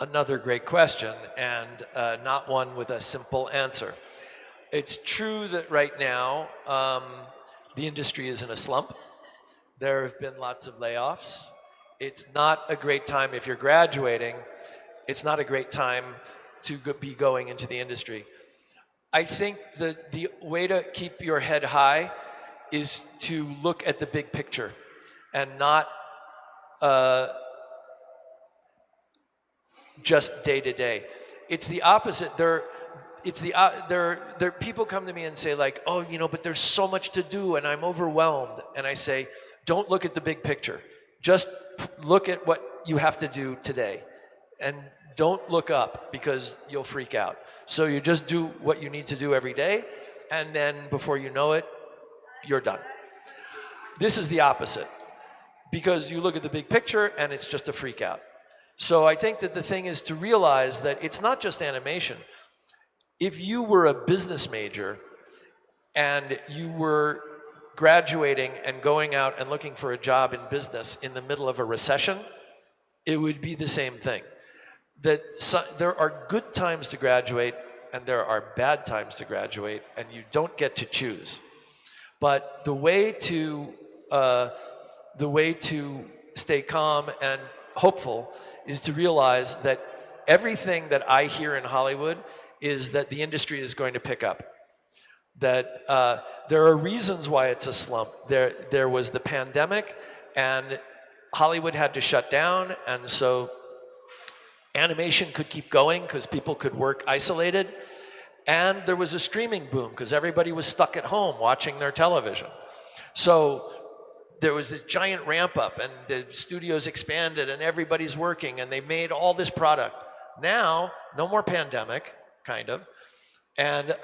Another great question, and not one with a simple answer. It's true that right now the industry is in a slump. There have been lots of layoffs. It's not a great time if you're graduating. It's not a great time to be going into the industry. I think that the way to keep your head high is to look at the big picture and not just day to day. It's the opposite. it's there people come to me and say like, oh, but there's so much to do and I'm overwhelmed. And I say, don't look at the big picture. Just look at what you have to do today. And don't look up because you'll freak out. So you just do what you need to do every day, and then before you know it, you're done. This is the opposite, because you look at the big picture and it's just a freak out. So I think that the thing is to realize that it's not just animation. If you were a business major and you were graduating and going out and looking for a job in business in the middle of a recession, it would be the same thing. There are good times to graduate and there are bad times to graduate, and you don't get to choose. But the way to stay calm and hopeful is to realize that everything that I hear in Hollywood is that the industry is going to pick up. That there are reasons why it's a slump. There was the pandemic, and Hollywood had to shut down, and so animation could keep going because people could work isolated. And there was a streaming boom because everybody was stuck at home watching their television. So there was this giant ramp up, and the studios expanded, and everybody's working, and they made all this product. Now, no more pandemic, kind of. And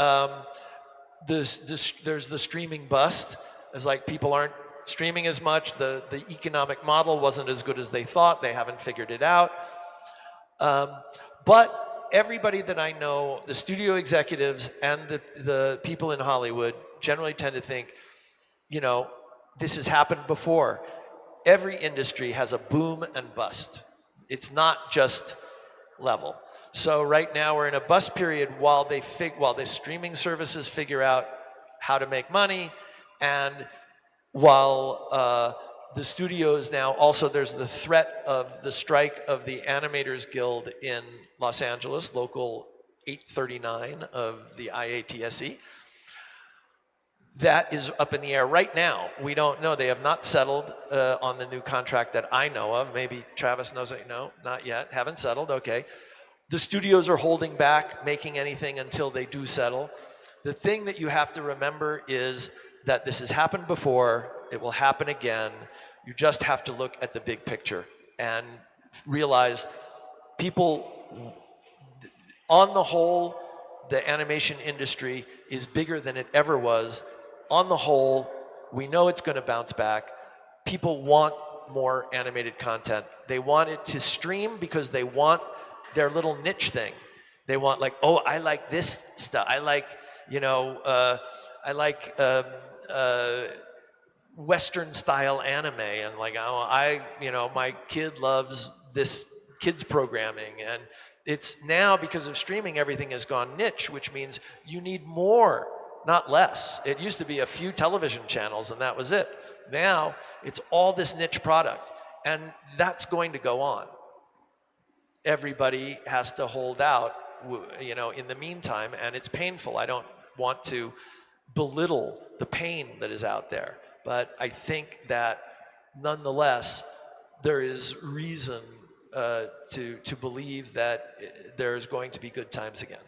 there's the streaming bust. It's like people aren't streaming as much. The economic model wasn't as good as they thought. They haven't figured it out. But everybody that I know, the studio executives and the people in Hollywood generally tend to think, this has happened before. Every industry has a boom and bust. It's not just level. So right now we're in a bust period while the streaming services figure out how to make money, and while the studios now also, there's the threat of the strike of the Animators Guild in Los Angeles, local 839 of the IATSE. That is up in the air right now. We don't know. They have not settled on the new contract that I know of. Maybe Travis knows it. No, not yet. Haven't settled. Okay. The studios are holding back making anything until they do settle. The thing that you have to remember is that this has happened before. It will happen again. You just have to look at the big picture and realize people, on the whole, the animation industry is bigger than it ever was. On the whole, we know it's going to bounce back. People want more animated content. They want it to stream because they want their little niche thing. They want like, oh, I like this stuff. I like, Western style anime, and like, my kid loves this kids programming, and it's now because of streaming, everything has gone niche, which means you need more, not less. It used to be a few television channels and that was it. Now it's all this niche product, and that's going to go on. Everybody has to hold out, in the meantime, and it's painful. I don't want to belittle the pain that is out there, but I think that nonetheless, there is reason to believe that there's going to be good times again.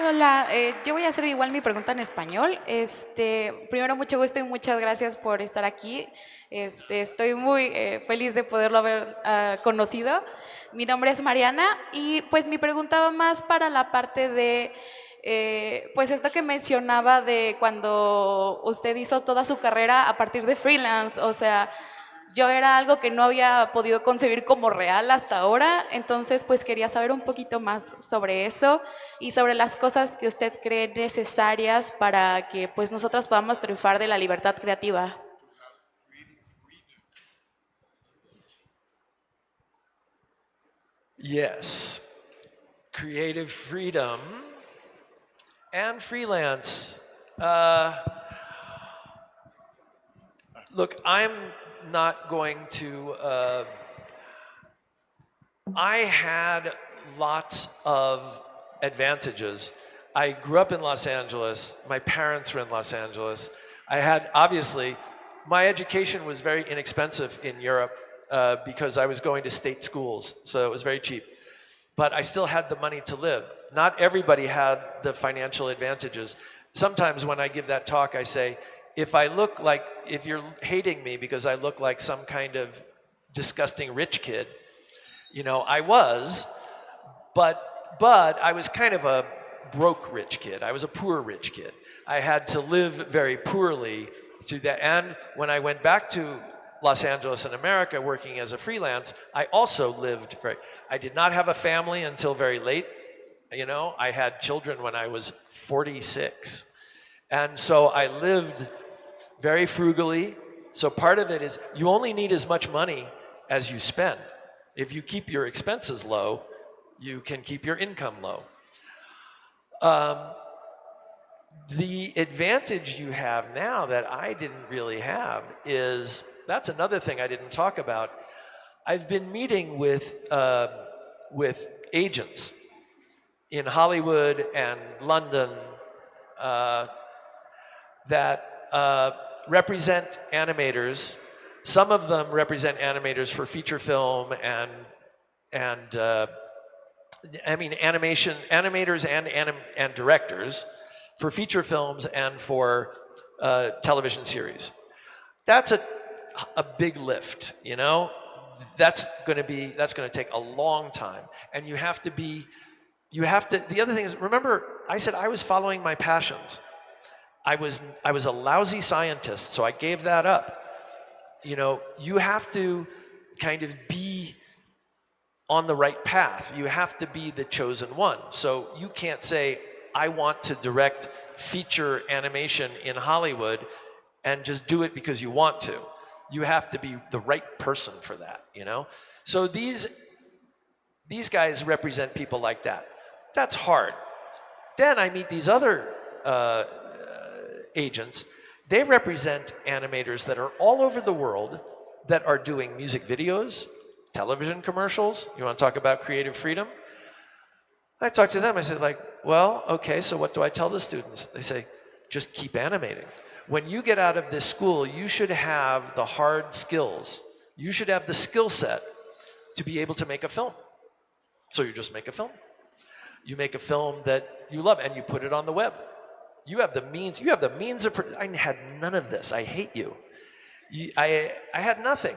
Hola, yo voy a hacer igual mi pregunta en español. Primero, mucho gusto y muchas gracias por estar aquí. Estoy muy feliz de poderlo haber conocido. Mi nombre es Mariana y pues mi pregunta va más para la parte de pues esto que mencionaba de cuando usted hizo toda su carrera a partir de freelance. O sea, yo era algo que no había podido concebir como real hasta ahora, entonces pues quería saber un poquito más sobre eso y sobre las cosas que usted cree necesarias para que pues nosotros podamos triunfar de la libertad creativa. Yes, creative freedom and freelance. Look, I'm not going to, I had lots of advantages. I grew up in Los Angeles. My parents were in Los Angeles. I had, obviously, my education was very inexpensive in Europe, because I was going to state schools, so it was very cheap. But I still had the money to live. Not everybody had the financial advantages. Sometimes when I give that talk, I say, if you're hating me because I look like some kind of disgusting rich kid, I was, but I was kind of a broke rich kid. I was a poor rich kid. I had to live very poorly to that. And when I went back to Los Angeles in America working as a freelance, I also lived I did not have a family until very late. I had children when I was 46. And so I lived very frugally. So part of it is you only need as much money as you spend. If you keep your expenses low, you can keep your income low. The advantage you have now that I didn't really have is, that's another thing I didn't talk about. I've been meeting with agents in Hollywood and London that represent animators. Some of them represent animators for feature film and animators and directors for feature films and for television series. That's a big lift, That's going to take a long time, and the other thing is, remember, I said I was following my passions. I was a lousy scientist, so I gave that up. You have to kind of be on the right path. You have to be the chosen one. So you can't say, I want to direct feature animation in Hollywood and just do it because you want to. You have to be the right person for that, So these guys represent people like that. That's hard. Then I meet these other agents. They represent animators that are all over the world that are doing music videos, television commercials. You want to talk about creative freedom? I talked to them. I said, well, okay, so what do I tell the students? They say, just keep animating. When you get out of this school, you should have the hard skills. You should have the skill set to be able to make a film. So you just make a film. You make a film that you love and you put it on the web. You have the means of, I had none of this. I hate you. I had nothing.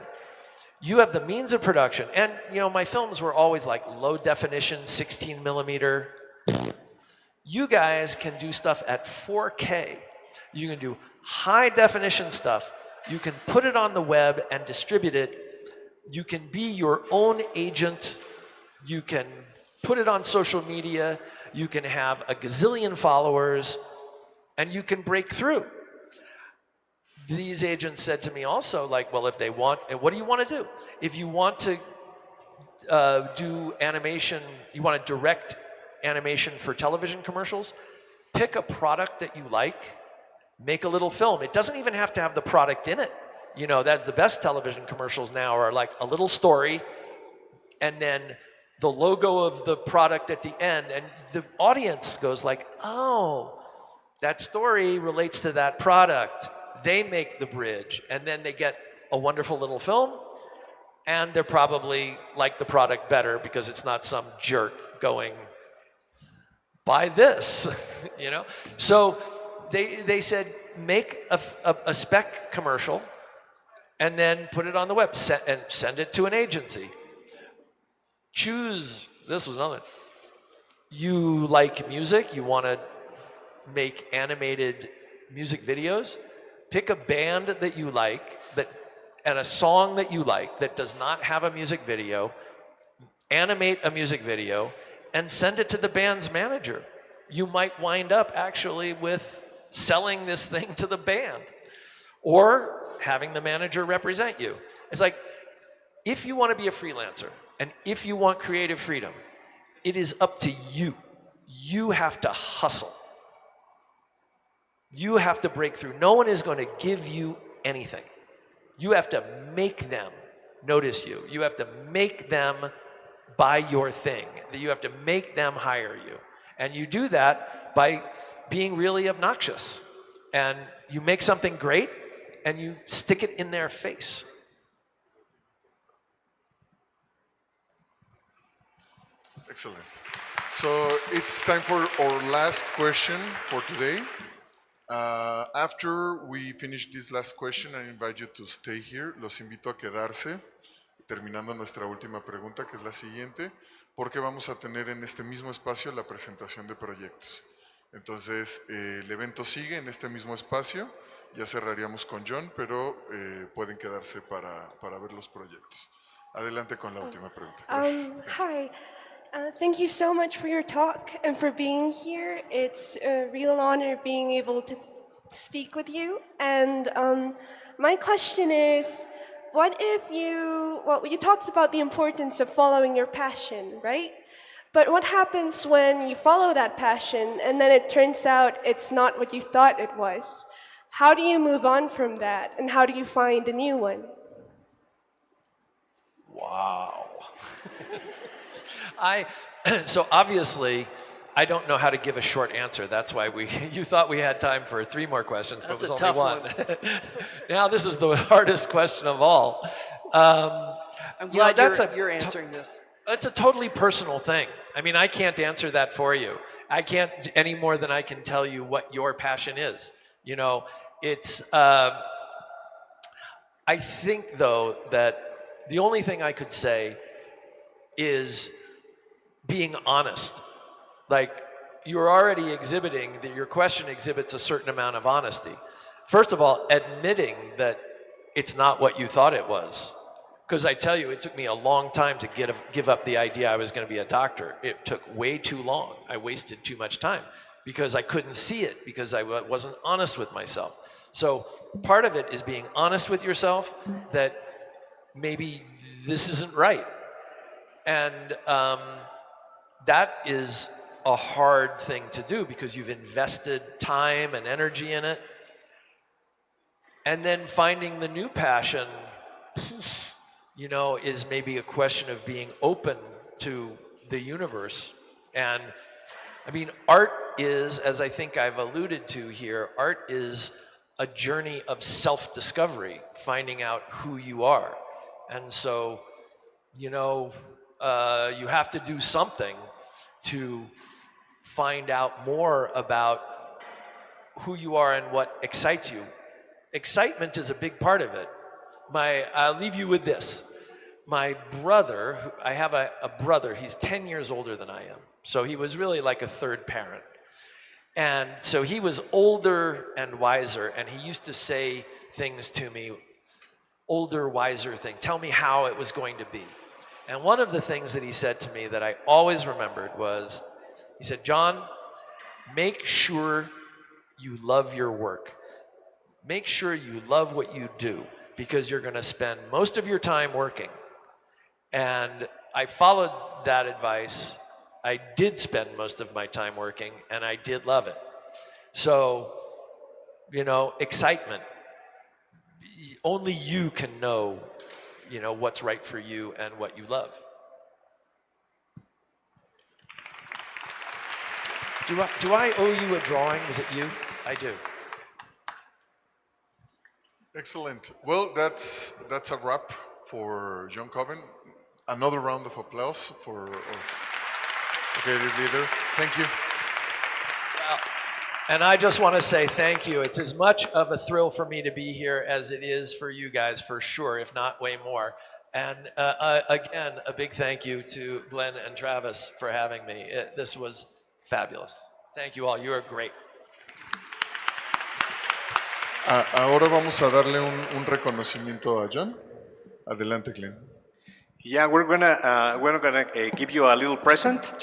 You have the means of production. And, my films were always low definition, 16 millimeter. You guys can do stuff at 4K. You can do high definition stuff. You can put it on the web and distribute it. You can be your own agent. You can put it on social media. You can have a gazillion followers, and you can break through. These agents said to me also, well, if they want, what do you want to do? If you want to do animation, you want to direct animation for television commercials, pick a product that you like, make a little film. It doesn't even have to have the product in it. That the best television commercials now are a little story, and then the logo of the product at the end, and the audience goes oh, that story relates to that product. They make the bridge, and then they get a wonderful little film, and they're probably like the product better because it's not some jerk going, buy this, So they said, make a spec commercial and then put it on the web and send it to an agency. Choose, this was another, you like music, you want to make animated music videos, pick a band that you like and a song that you like that does not have a music video, animate a music video, and send it to the band's manager. You might wind up actually with selling this thing to the band or having the manager represent you. It's if you want to be a freelancer and if you want creative freedom, it is up to you. You have to hustle. You have to break through. No one is going to give you anything. You have to make them notice you. You have to make them buy your thing. You have to make them hire you. And you do that by being really obnoxious. And you make something great and you stick it in their face. Excellent. So it's time for our last question for today. After we finish this last question, I invite you to stay here. Los invito a quedarse, terminando nuestra última pregunta, que es la siguiente, porque vamos a tener en este mismo espacio la presentación de proyectos. Entonces, el evento sigue en este mismo espacio. Ya cerraríamos con John, pero pueden quedarse para ver los proyectos. Adelante con la última pregunta. Hi. Thank you so much for your talk and for being here. It's a real honor being able to speak with you. And my question is, what if you talked about the importance of following your passion, right? But what happens when you follow that passion and then it turns out it's not what you thought it was? How do you move on from that, and how do you find a new one? Wow. So obviously, I don't know how to give a short answer. That's why you thought we had time for 3 more questions, but That's it was a only tough one. Now this is the hardest question of all. I'm glad you're answering this. It's a totally personal thing. I mean, I can't answer that for you. I can't any more than I can tell you what your passion is. You know, it's, I think though that the only thing I could say is being honest. Like, you're already exhibiting, that your question exhibits a certain amount of honesty. First of all, admitting that it's not what you thought it was. Because I tell you, it took me a long time to give up the idea I was going to be a doctor. It took way too long. I wasted too much time because I couldn't see it, because I wasn't honest with myself. So part of it is being honest with yourself that maybe this isn't right. And that is a hard thing to do because you've invested time and energy in it. And then finding the new passion, you know, is maybe a question of being open to the universe. And I mean, art is, as I think I've alluded to here, art is a journey of self-discovery, finding out who you are. And so, you know, you have to do something to find out more about who you are and what excites you. Excitement is a big part of it. I'll leave you with this. My brother, I have a brother, he's 10 years older than I am. So he was really like a third parent. And so he was older and wiser, and he used to say things to me, older, wiser thing, tell me how it was going to be. And one of the things that he said to me that I always remembered was, he said, John, make sure you love your work. Make sure you love what you do, because you're going to spend most of your time working. And I followed that advice. I did spend most of my time working, and I did love it. So, you know, excitement. Only you can know, you know, what's right for you and what you love. Do I owe you a drawing? Was it you? I do. Excellent. Well, that's a wrap for John Coven. Another round of applause for our creative leader. Thank you. And I just want to say thank you. It's as much of a thrill for me to be here as it is for you guys, for sure, if not way more. And again, a big thank you to Glenn and Travis for having me. This was fabulous. Thank you all. You are great. Ahora vamos a darle un reconocimiento a John. Adelante, Glenn. Yeah, we're gonna give you a little present.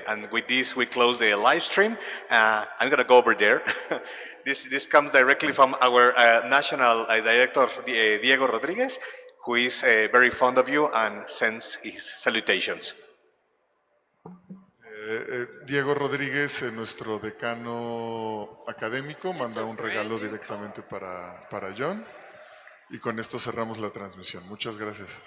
And with this we close the live stream. I'm gonna go over there. This comes directly from our national director Diego Rodriguez, who is very fond of you and sends his salutations. Diego Rodríguez, nuestro decano académico, manda un regalo directamente para John. Y con esto cerramos la transmisión. Muchas gracias.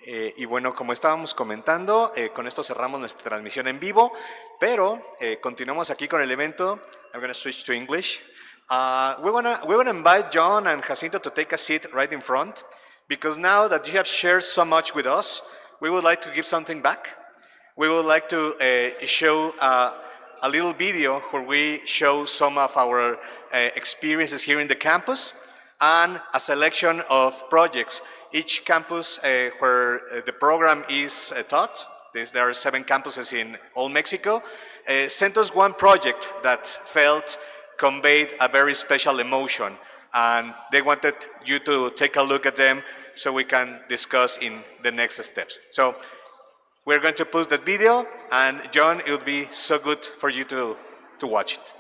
Y bueno, como estábamos comentando, con esto cerramos nuestra transmisión en vivo, pero continuamos aquí con el evento. I'm going to switch to English. We wanna invite John and Jacinto to take a seat right in front, because now that you have shared so much with us, we would like to give something back. We would like to show a little video where we show some of our experiences here in the campus and a selection of projects. Each campus where the program is taught, there are 7 campuses in all Mexico, sent us one project that felt conveyed a very special emotion, and they wanted you to take a look at them so we can discuss in the next steps. So we're going to post that video, and John, it would be so good for you to watch it.